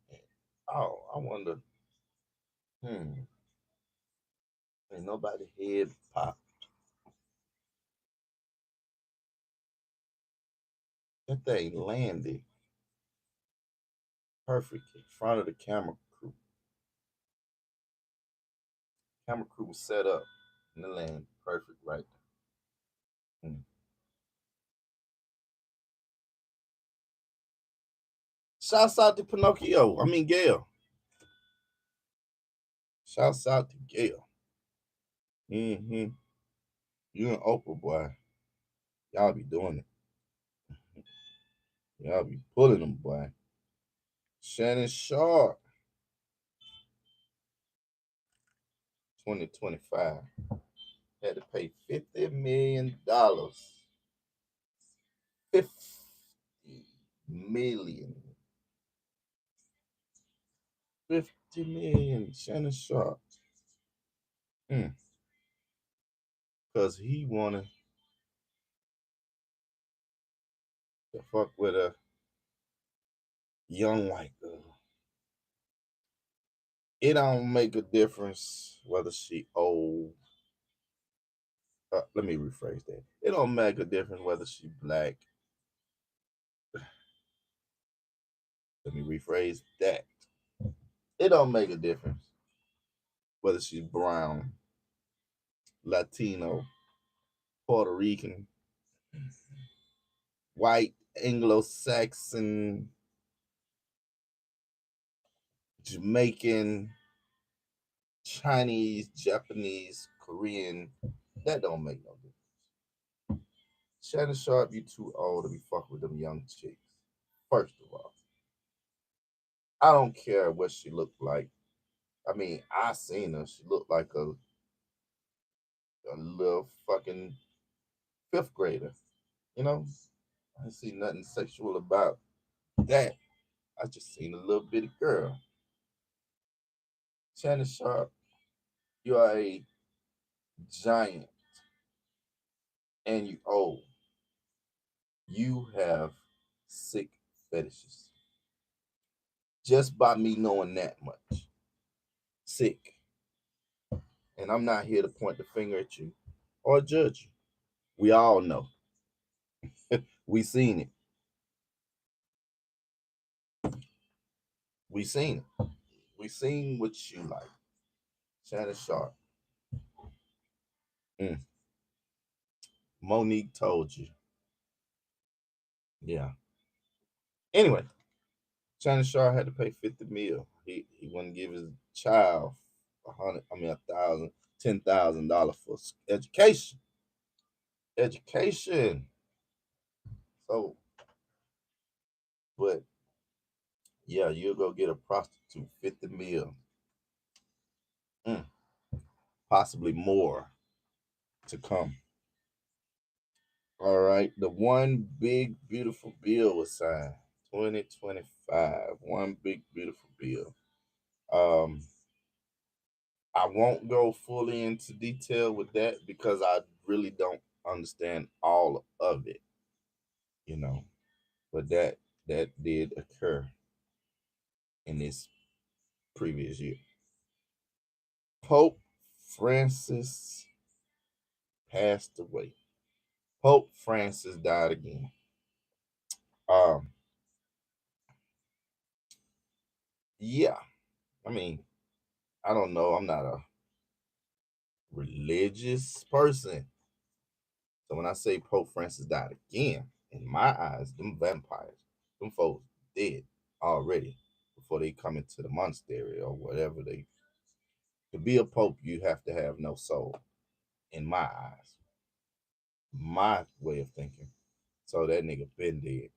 Oh, I wonder. Hmm. Ain't nobody head pop. That thing landed perfect in front of the camera crew. Camera crew was set up and it landed perfect right there. Hmm. Shouts out to Pinocchio. I mean Gail. Shouts out to Gail. Mm-hmm. You and Oprah, boy. Y'all be doing it. Y'all be pulling them, boy. Shannon Sharp, 2025. Had to pay $50 million. 50 million. 50 million, Shannon Sharp. Mm, Cause he wanted to fuck with a young white girl. It don't make a difference whether she old. Let me rephrase that. It don't make a difference whether she black. Let me rephrase that. It don't make a difference whether she's brown, Latino, Puerto Rican, white, Anglo-Saxon, Jamaican, Chinese, Japanese, Korean. That don't make no difference. Shannon Sharp, you too old to be fucking with them young chicks. First of all, I don't care what she looked like. I mean, I seen her. She looked like a little fucking fifth grader. You know, I didn't see nothing sexual about that. I just seen a little bitty girl. Shannon Sharp, you are a giant and you old. You have sick fetishes. Just by me knowing that much. Sick. And I'm not here to point the finger at you or judge you. We all know. We seen it. We seen it. We seen what you like. Shannon Sharp. Mm. Monique told you. Yeah. Anyway, Shannon Sharp had to pay 50 mil. He wouldn't give his child $10,000 for education. Education. So, but yeah, you'll go get a prostitute, 50 mil. Mm, possibly more to come. All right. The one big beautiful bill was signed. 2025. One big beautiful bill. Um, I won't go fully into detail with that because I really don't understand all of it, you know. But that did occur in this previous year. Pope Francis passed away. Pope Francis died again. Um, yeah, I mean, I don't know. I'm not a religious person. So when I say Pope Francis died again, in my eyes, them vampires, them folks dead already before they come into the monastery or whatever they. To be a pope, you have to have no soul. In my eyes, my way of thinking. So that nigga been dead.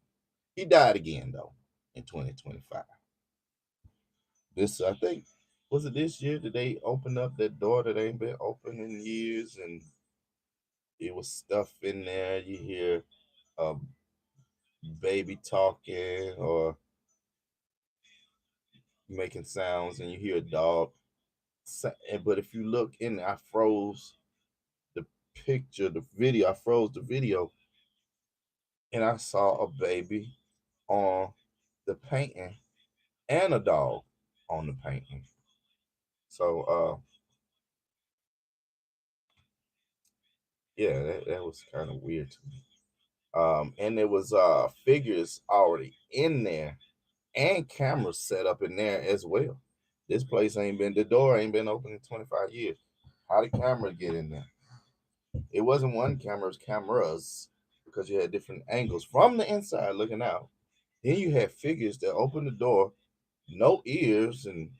He died again though in 2025. This I think was it this year that they opened up that door that ain't been open in years, and it was stuff in there. You hear a baby talking or making sounds, and you hear a dog. But if you look in, I froze the picture, the video. I froze the video, and I saw a baby on the painting and a dog on the painting. So yeah, that was kind of weird to me. And there was figures already in there and cameras set up in there as well. This place ain't been the door ain't been open in 25 years. How did camera get in there? It wasn't one camera, it was cameras because you had different angles from the inside looking out. Then you had figures that opened the door, no ears, and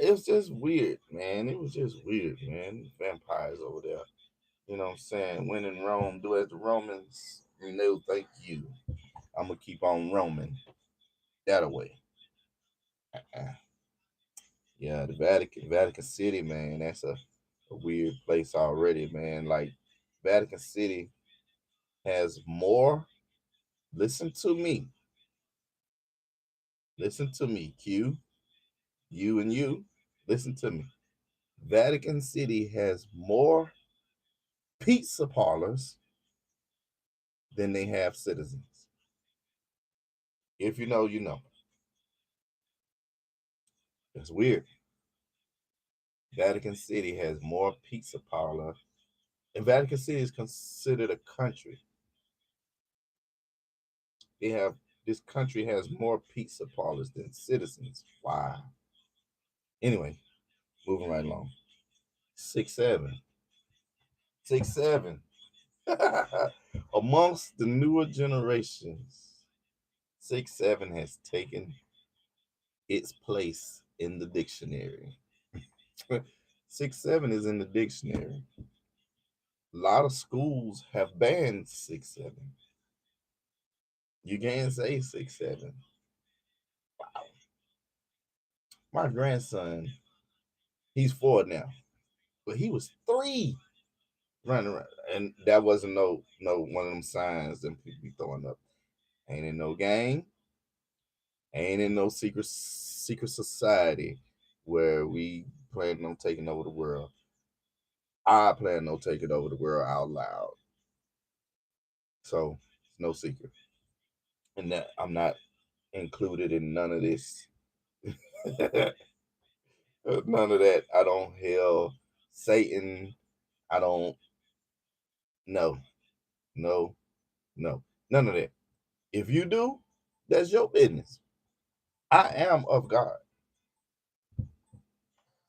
it was just weird, man. It was just weird, man. Vampires over there. You know what I'm saying? When in Rome, do as the Romans. No, thank you. I'm gonna keep on roaming that away. Uh-uh. Yeah, the Vatican City, man. That's a weird place already, man. Like Vatican City has more. Listen to me. Listen to me, Q. You, listen to me. Vatican City has more pizza parlors than they have citizens. If you know, you know. That's weird. Vatican City has more pizza parlor, and Vatican City is considered a country. They have this country has more pizza parlors than citizens. Wow. Anyway, moving right along. 6'7". 6'7". Amongst the newer generations, 6'7" has taken its place in the dictionary. 6'7" is in the dictionary. A lot of schools have banned 6'7". You can't say 6'7". Wow. My grandson, he's 4 now, but he was 3 running around, and that wasn't no one of them signs that people be throwing up. Ain't in no gang, ain't in no secret society where we plan on taking over the world. I plan on taking over the world out loud. So it's no secret. And that I'm not included in none of this. None of that. I don't hail Satan. I don't no, no, no. None of that. If you do, that's your business. I am of God.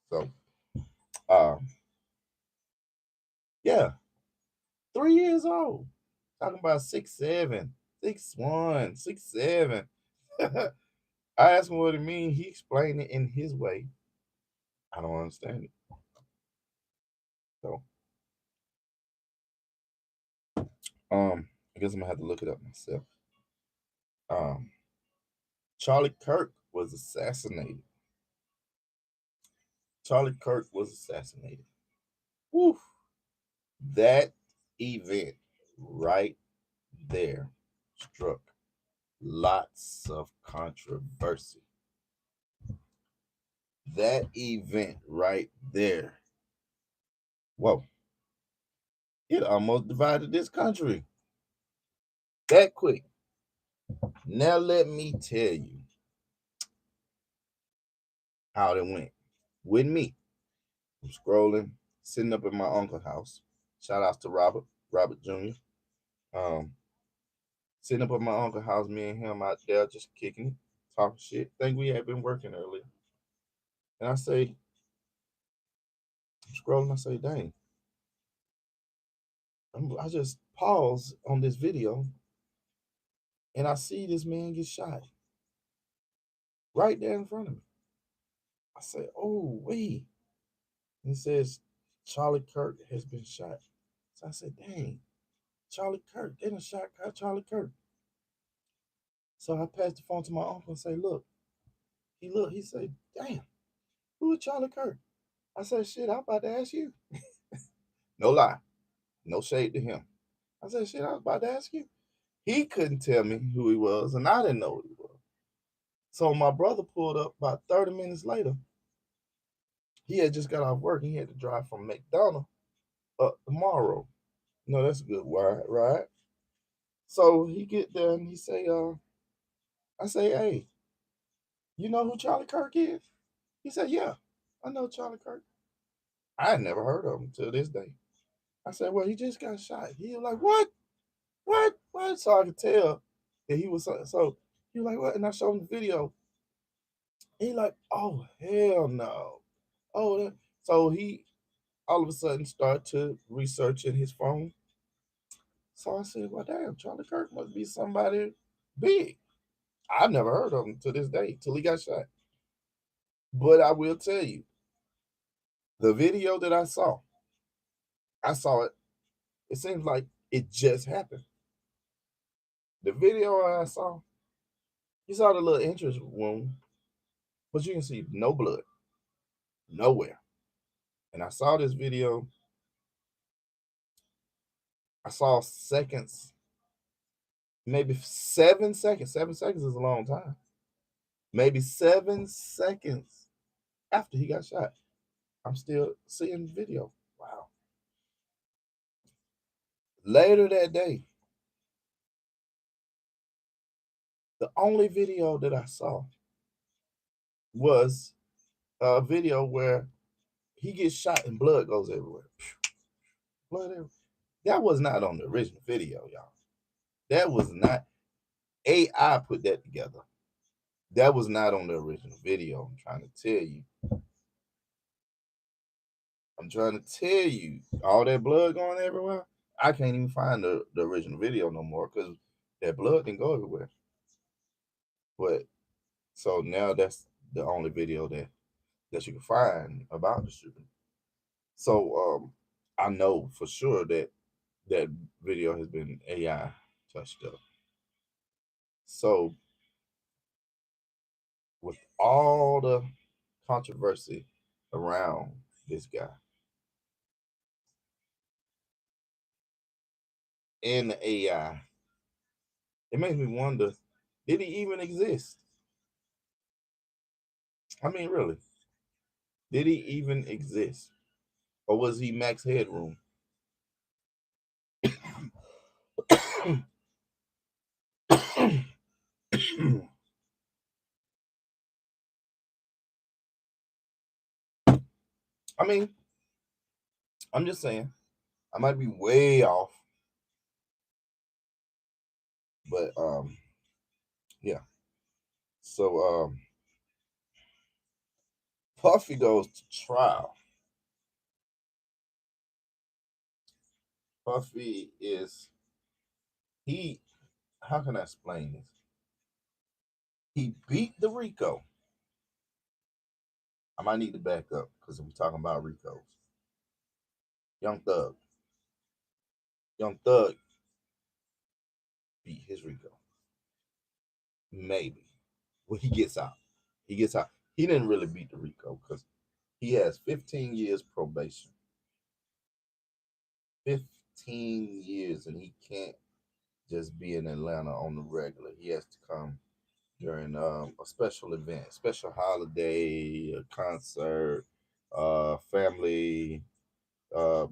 So um yeah, 3 years old. Talking about 6'7", 6'1", 6'7". I asked him what it means. He explained it in his way. I don't understand it. So I guess I'm gonna have to look it up myself. Um Charlie Kirk was assassinated. Charlie Kirk was assassinated. Woo. That event right there struck lots of controversy. That event right there, whoa, it almost divided this country that quick. Now let me tell you how it went with me. I'm scrolling, sitting up at my uncle's house. Shout outs to Robert Jr. Um, Sitting up at my uncle's house, me and him out there just kicking it, talking shit. Think we had been working earlier. And I say, I'm scrolling, I say, dang. I just pause on this video and I see this man get shot right there in front of me. I say, oh, wait. And it says, Charlie Kirk has been shot. So I said, dang, Charlie Kirk, they done shot Charlie Kirk. So I passed the phone to my uncle and say, look, he said, damn, who is Charlie Kirk? I said, shit, I'm about to ask you. No lie, no shade to him. I said, shit, I was about to ask you. He couldn't tell me who he was, and I didn't know who he was. So my brother pulled up about 30 minutes later. He had just got off work. He had to drive from McDonough up tomorrow. No, that's a good ride, right? So he get there and he say, I say, hey, you know who Charlie Kirk is? He said, yeah, I know Charlie Kirk. I had never heard of him till this day. I said, well, he just got shot. He was like, what? What? So I could tell that he was so he was like, what? And I showed him the video. He like, oh hell no. Oh, so he all of a sudden start to researching his phone. So I said, well, damn, Charlie Kirk must be somebody big. I've never heard of him to this day till he got shot. But I will tell you, the video that I saw it. It seems like it just happened. The video I saw, you saw the little entrance wound, but you can see no blood, nowhere. And I saw this video. I saw seconds, maybe 7 seconds. 7 seconds is a long time. Maybe 7 seconds after he got shot. I'm still seeing video. Wow. Later that day, the only video that I saw was a video where he gets shot and blood goes everywhere. Blood everywhere. That was not on the original video, y'all. That was not AI put that together. That was not on the original video. I'm trying to tell you. I'm trying to tell you. All that blood going everywhere. I can't even find the original video no more because that blood didn't go everywhere. But so now that's the only video that you can find about the shooting. So I know for sure that that video has been AI touched up. So with all the controversy around this guy and the AI, it makes me wonder, did he even exist? I mean, really, did he even exist? Or was he Max Headroom? I mean, I'm just saying, I might be way off, but yeah. So Puffy goes to trial. Puffy is he how can I explain this? He beat the Rico. I might need to back up because we're talking about Ricos. Young Thug. Young Thug beat his Rico. Maybe. Well, he gets out. He gets out. He didn't really beat the Rico because he has 15 years probation. 15 years, and he can't just be in Atlanta on the regular. He has to come during a special event, special holiday, a concert, family, uh,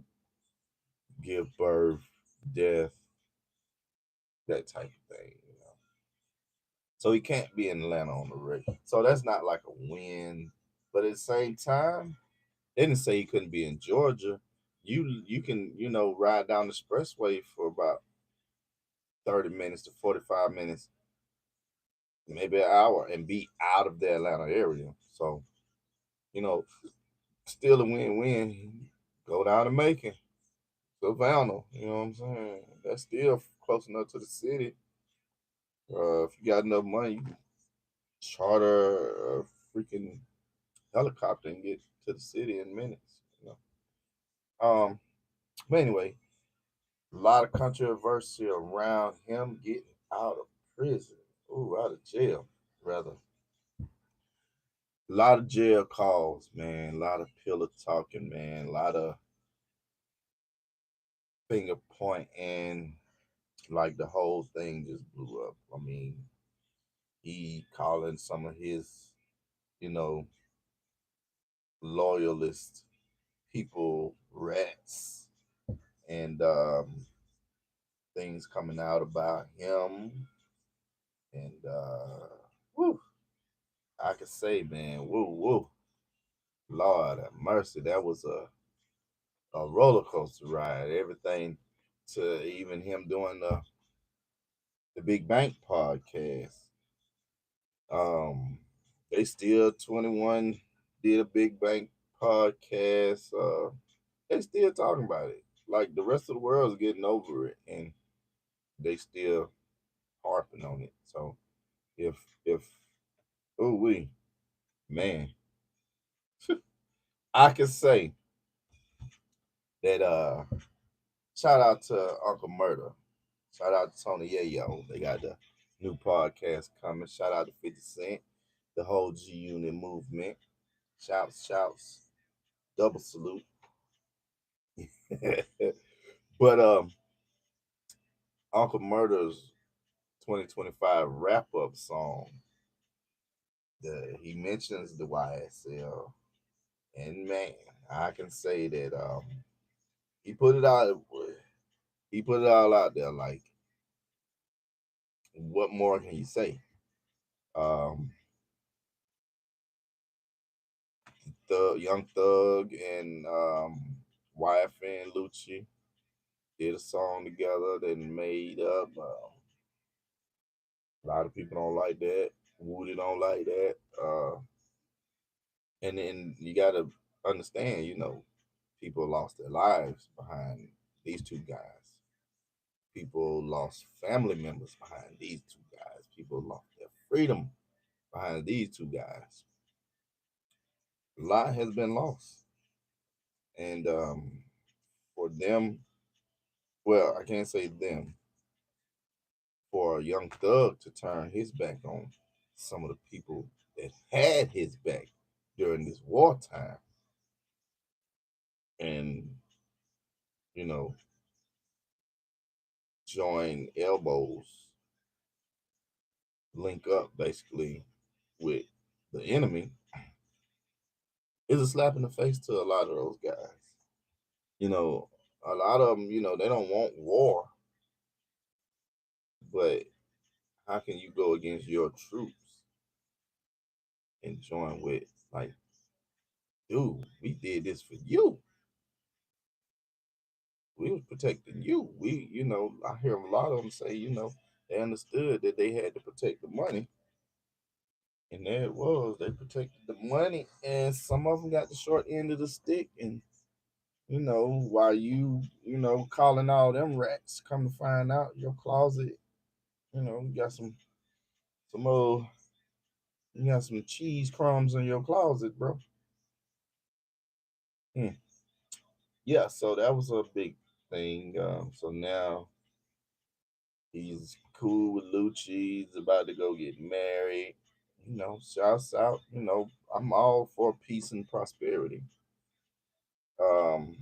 give birth, death, that type of thing. You know, so he can't be in Atlanta on the regular. So that's not like a win, but at the same time, they didn't say he couldn't be in Georgia. You can ride down the expressway for about 30 minutes to 45 minutes, maybe an hour, and be out of the Atlanta area. So you know, still a win-win. Go down to Macon, Savannah. You know what I'm saying? That's still close enough to the city. If you got enough money, you can charter a freaking helicopter and get to the city in minutes. You know. But anyway, a lot of controversy around him getting out of prison. Ooh, out of jail, rather. A lot of jail calls, man. A lot of pillow talking, man. A lot of finger pointing. Like the whole thing just blew up. I mean, he calling some of his, you know, loyalist people rats, and things coming out about him. And woo, I could say, man, woo, woo, Lord have mercy. That was a roller coaster ride. Everything to even him doing the Big Bank podcast. Um, they still 21 did a Big Bank podcast. They still talking about it. Like the rest of the world is getting over it, and they still harping on it. So if oh we man, I can say that shout out to Uncle Murder. Shout out to Tony Yayo. They got the new podcast coming. Shout out to 50 Cent, the whole G Unit movement. Shouts, shouts, double salute. But Uncle Murder's 2025 wrap up song, he mentions the YSL. And man, I can say that he put it out. He put it all out there. Like, what more can you say? Um, the Young Thug and YFN Lucci did a song together that made up. A lot of people don't like that. Woody don't like that. And then you gotta understand, people lost their lives behind these two guys. People lost family members behind these two guys. People lost their freedom behind these two guys. A lot has been lost. And for them, well, I can't say them, for a Young Thug to turn his back on some of the people that had his back during this wartime and, you know, join elbows, link up basically with the enemy is a slap in the face to a lot of those guys. You know, a lot of them, they don't want war, but how can you go against your troops and join with, like, dude, we did this for you. We was protecting you. I hear a lot of them say, they understood that they had to protect the money. And there it was. They protected the money, and some of them got the short end of the stick. And while calling all them rats, come to find out your closet, you got some old, you got some cheese crumbs in your closet, bro. Hmm. Yeah, so that was a big thing. So now he's cool with Lucci. He's about to go get married. Shouts out. I'm all for peace and prosperity. Um,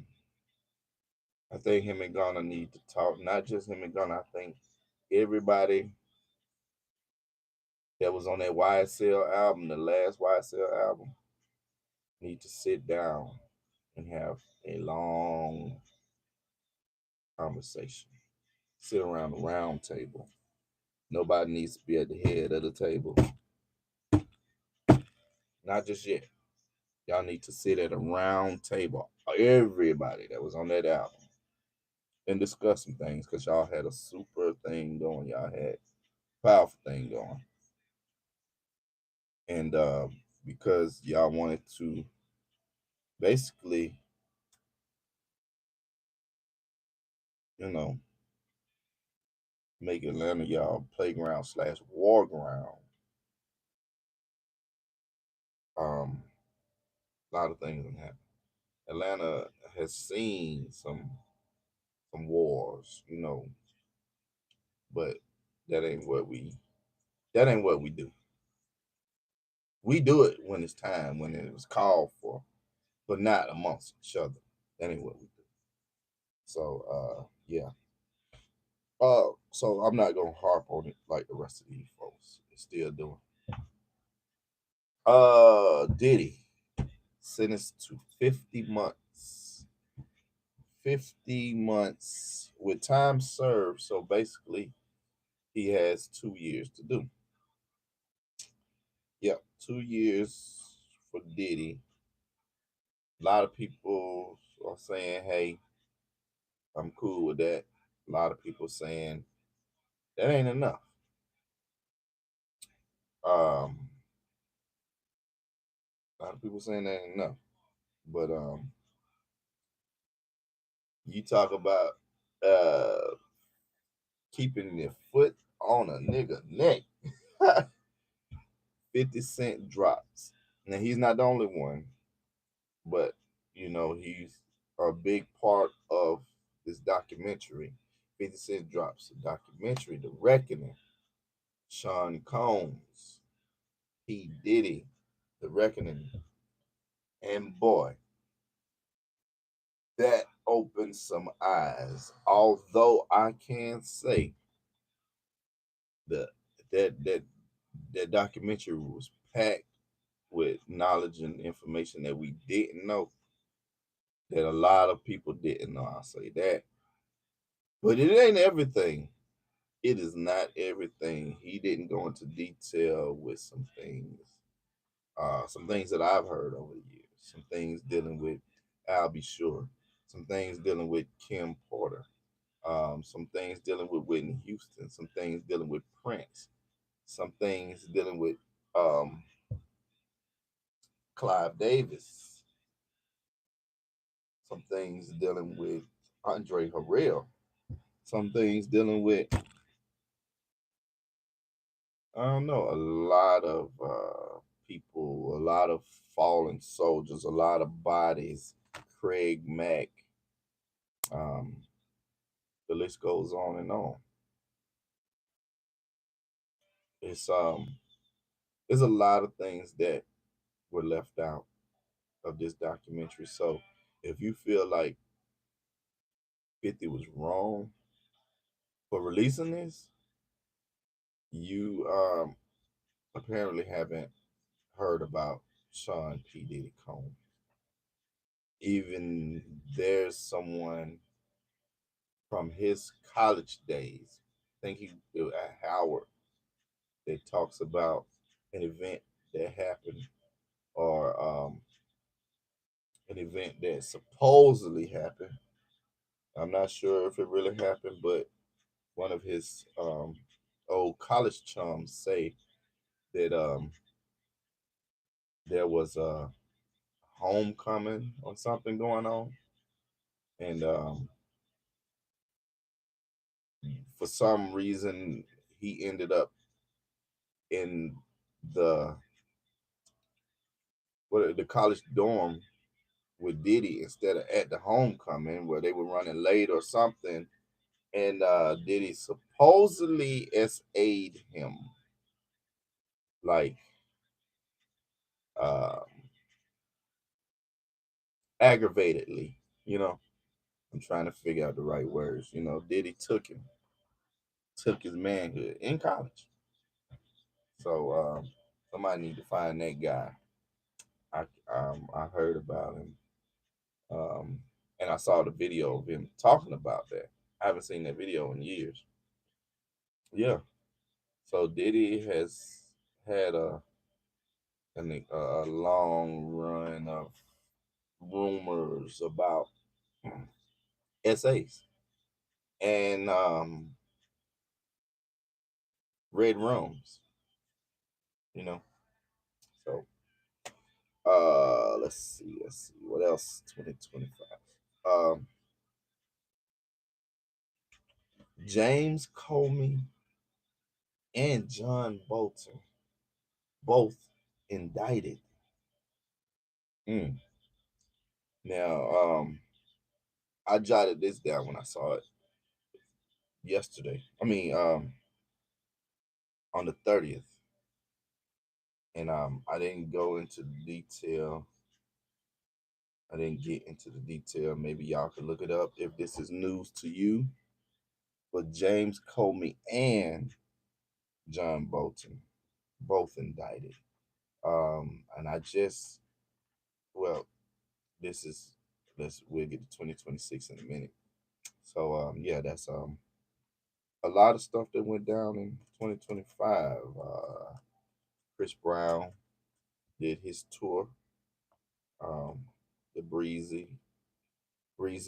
I think him and Ghana need to talk. Not just him and Ghana. I think everybody that was on that YSL album, the last YSL album, need to sit down and have a long conversation. Sit around the round table. Nobody needs to be at the head of the table. Not just yet. Y'all need to sit at a round table. Everybody that was on that album and discuss some things because y'all had a super thing going. Y'all had a powerful thing going. And because y'all wanted to basically, you know, make Atlanta y'all playground slash war ground. A lot of things have happened. Atlanta has seen some wars, but that ain't what we that ain't what we do. We do it when it's time, when it was called for, but not amongst each other. That ain't what we do. So yeah. So I'm not gonna harp on it like the rest of these folks is still doing. Diddy sentenced to 50 months. 50 months with time served. So basically, he has 2 years to do. Yep, 2 years for Diddy. A lot of people are saying, hey, I'm cool with that. A lot of people saying that ain't enough. Um, a lot of people saying that ain't enough. But you talk about uh keeping your foot on a nigga neck. 50 Cent drops. Now he's not the only one, but he's a big part of this documentary. 50 Cent drops a documentary, The Reckoning. Sean Combs, P. Diddy, The Reckoning. And boy, that opened some eyes. Although I can say that that that that documentary was packed with knowledge and information that we didn't know, that a lot of people didn't know. I'll say that. But it ain't everything. It is not everything. He didn't go into detail with some things that I've heard over the years, some things dealing with Al B. Sure, some things dealing with Kim Porter, some things dealing with Whitney Houston, some things dealing with Prince, some things dealing with um, Clive Davis, some things dealing with Andre Harrell, some things dealing with, I don't know, a lot of people, a lot of fallen soldiers, a lot of bodies, Craig Mack, um, the list goes on and on. It's there's a lot of things that were left out of this documentary. So if you feel like 50 was wrong for releasing this, you apparently haven't heard about Sean P. Diddy Combs. Even there's someone from his college days, I think he at Howard, that talks about an event that happened, or an event that supposedly happened. I'm not sure if it really happened, but one of his old college chums say that there was a homecoming or something going on, and for some reason he ended up in the the college dorm with Diddy instead of at the homecoming where they were running late or something, and Diddy supposedly SA'd him, like uh, aggravatedly. You know, I'm trying to figure out the right words. You know, Diddy took his manhood in college. So somebody need to find that guy. I heard about him, um, and I saw the video of him talking about that. I haven't seen that video in years. Yeah. So Diddy has had a long run of rumors about essays and red rooms. You know. So let's see what else. 2025. James Comey and John Bolton both indicted. Mm. Now, I jotted this down when I saw it yesterday. I mean, on the 30th, and I didn't go into the detail. I didn't get into the detail. Maybe y'all could look it up if this is news to you. But James Comey and John Bolton both indicted. And I just, well, this is, we'll get to 2026 in a minute. So yeah, that's a lot of stuff that went down in 2025. Chris Brown did his tour, um, the Breezy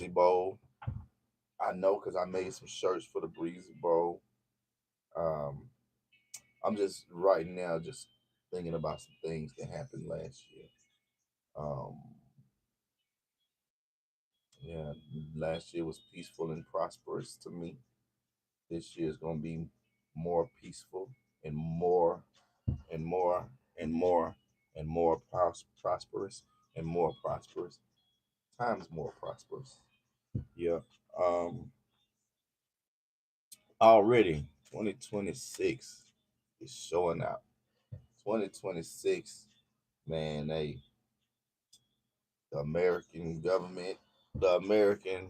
Bowl. I know because I made some shirts for the Breezy Bowl. Um, I'm just right now just thinking about some things that happened last year. Um, yeah, last year was peaceful and prosperous to me. This year is going to be more peaceful and more and more and more and more prosperous and more prosperous. Times more prosperous. Yeah. Um, Already 2026 is showing out. 2026, man, the American government, the American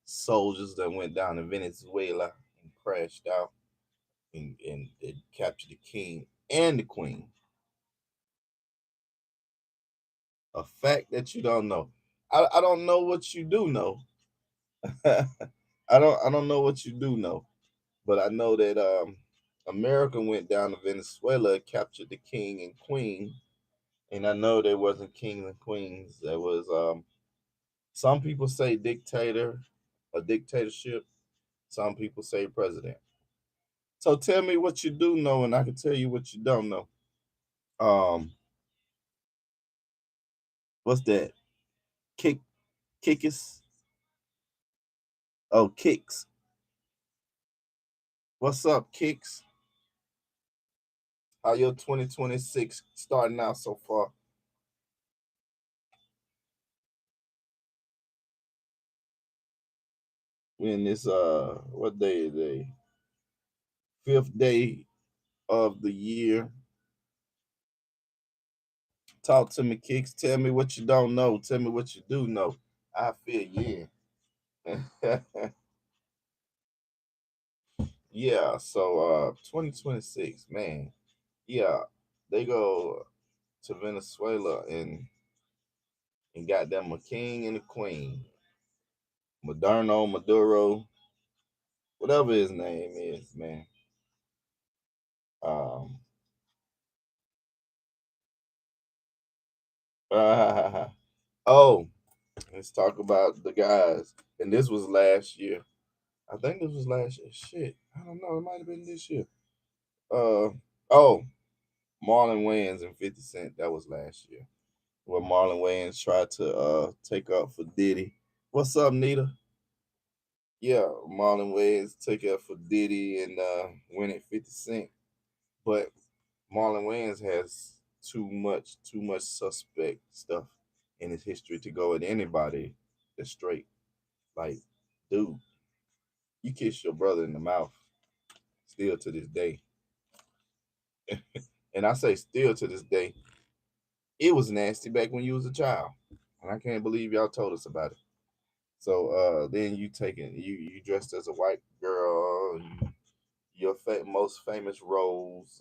soldiers that went down to Venezuela and crashed out and captured the king and the queen. A fact that you don't know. I don't know what you do know. I don't know what you do know, but I know that America went down to Venezuela, captured the king and queen, and I know there wasn't kings and queens. There was some people say dictator, a dictatorship. Some people say president. So tell me what you do know, and I can tell you what you don't know. Um, what's that? Kick, kickus. Oh, kicks. What's up, kicks? How your 2026 starting out so far? We in this what day is day? Fifth day of the year. Talk to me, kicks. Tell me what you don't know. Tell me what you do know. I feel you in. Yeah, so 2026, man. Yeah, they go to Venezuela and got them a king and a queen. Moderno, Maduro, whatever his name is, man. Um oh, let's talk about the guys. And this was last year. I think this was last year. Shit. I don't know. It might have been this year. Oh, Marlon Wayans and 50 Cent. That was last year. Where Marlon Wayans tried to take up for Diddy. What's up, Nita? Yeah, Marlon Wayans take up for Diddy and win at 50 Cent. But Marlon Wayans has too much suspect stuff in his history to go at anybody that's straight. Like, dude, you kiss your brother in the mouth still to this day. And I say still to this day, it was nasty back when you was a child. And I can't believe y'all told us about it. So then you dressed as a white girl, your most famous roles,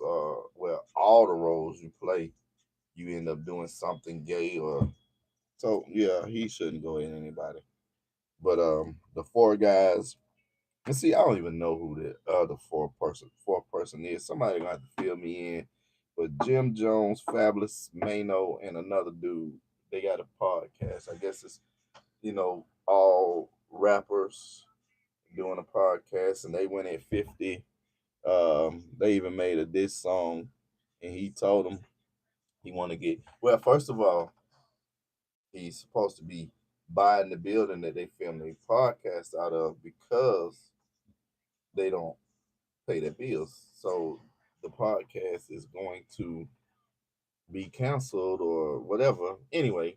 well, all the roles you play, you end up doing something gay or so. Yeah, he shouldn't go in anybody. But the four guys, and see, I don't even know who the other fourth person is. Somebody gonna have to fill me in. But Jim Jones, Fabulous Mano, and another dude, they got a podcast. I guess it's all rappers doing a podcast, and they went at 50. They even made a diss song, and he told them he want to get well. First of all, he's supposed to be buying the building that they film their podcast out of because they don't pay their bills. So the podcast is going to be canceled or whatever. Anyway,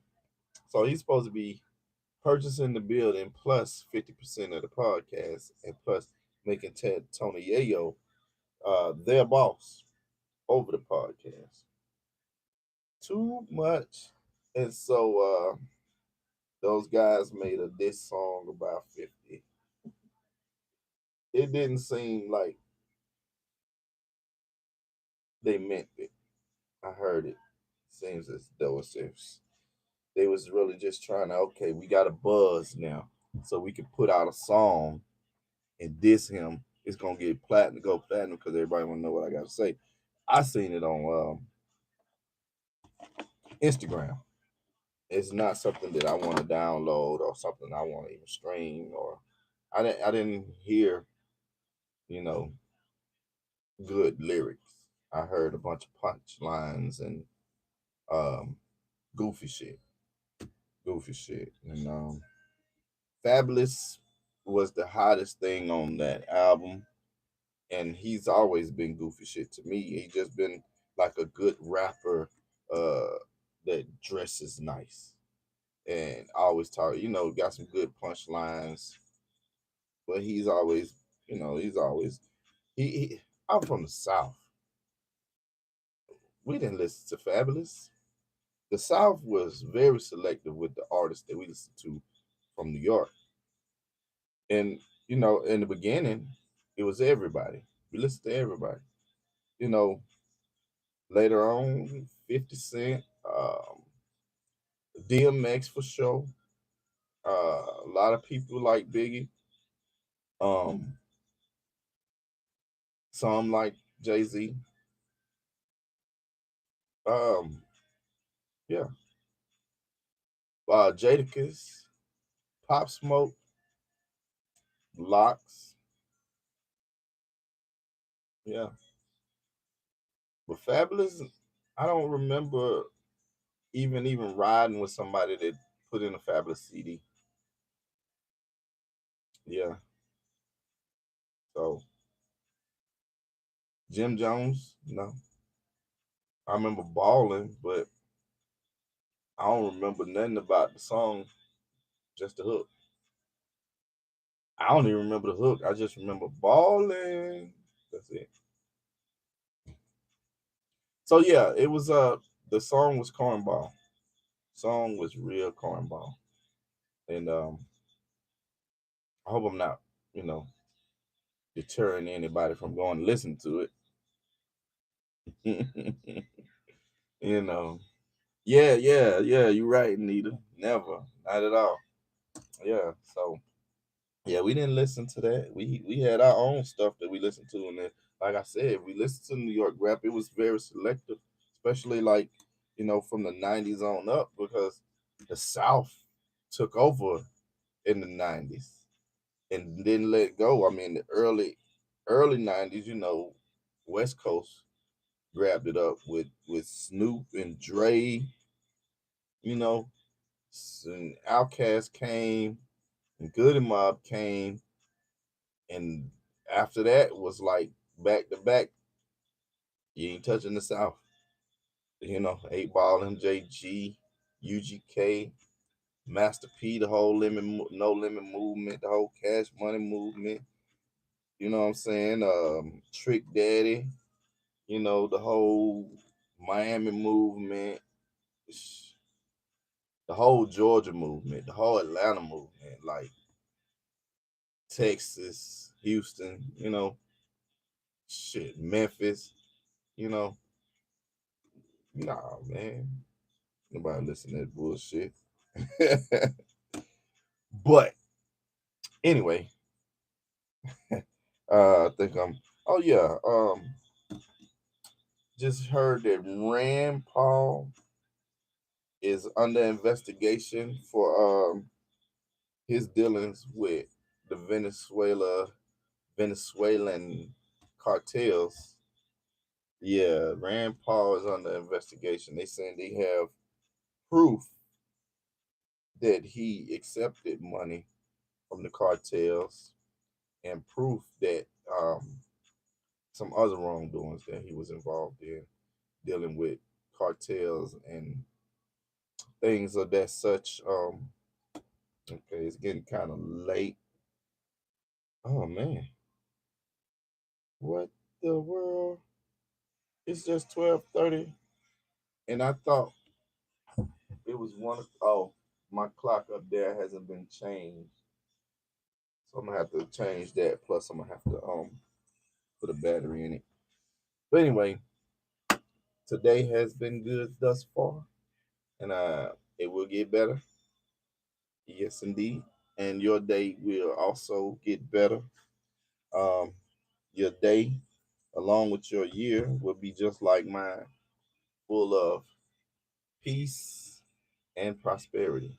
so he's supposed to be purchasing the building plus 50% of the podcast and plus making Tony Yayo their boss over the podcast. Too much. And so those guys made a diss song about 50. It didn't seem like they meant it. I heard it. Seems as though they was really just trying to, okay, we got a buzz now. So we can put out a song and diss him. It's gonna get platinum, go platinum because everybody wanna know what I gotta say. I seen it on Instagram. It's not something that I want to download or something I want to even stream or I didn't hear, you know, good lyrics. I heard a bunch of punchlines and um goofy shit. Goofy shit. And Fabulous was the hottest thing on that album. And he's always been goofy shit to me. He just been like a good rapper uh that dresses nice and always talk, got some good punchlines. But he's always, he's always he I'm from the South. We didn't listen to Fabulous. The South was very selective with the artists that we listened to from New York. And, in the beginning, it was everybody. We listened to everybody. You know, later on, 50 Cent, DMX for sure. A lot of people like Biggie. Um, some like Jay Z. Um, yeah. Jadakiss, Pop Smoke, Locks. Yeah. But Fabulous, I don't remember even riding with somebody that put in a Fabulous CD. Yeah. So Jim Jones, no. I remember balling, but I don't remember nothing about the song, just the hook. I don't even remember the hook. I just remember balling. That's it. So yeah, it was the song was cornball. Song was real cornball. And I hope I'm not, you know, deterring anybody from going to listen to it. you know. Yeah, you're right, Nita. Never. Not at all. Yeah. So yeah, we didn't listen to that. We had our own stuff that we listened to, and then, like I said, we listened to New York rap. It was very selective, especially like from the '90s on up, because the South took over in the '90s and didn't let go. I mean, the early '90s, West Coast grabbed it up with Snoop and Dre, you know, and Outkast came, and Good and Mob came, and after that was like back to back. You ain't touching the South. 8 Ball, MJG, UGK, Master P, the whole no limit movement, the whole Cash Money movement. You know what I'm saying? Trick Daddy. The whole Miami movement, the whole Georgia movement, the whole Atlanta movement, like Texas, Houston. Shit, Memphis. You know, nah, man. Nobody listen to that bullshit. But anyway, I think I'm. Oh yeah. Just heard that Rand Paul is under investigation for his dealings with the Venezuelan cartels. Yeah, Rand Paul is under investigation. They saying they have proof that he accepted money from the cartels, and proof that some other wrongdoings that he was involved in, dealing with cartels and things of that such. Okay, it's getting kind of late. Oh man, what the world? It's just 12:30, and I thought it was one. Oh, my clock up there hasn't been changed, so I'm gonna have to change that. Plus, I'm gonna have to put a battery in it. But anyway, today has been good thus far, and it will get better. Yes, indeed. And your day will also get better. Um, your day, along with your year, will be just like mine, full of peace and prosperity.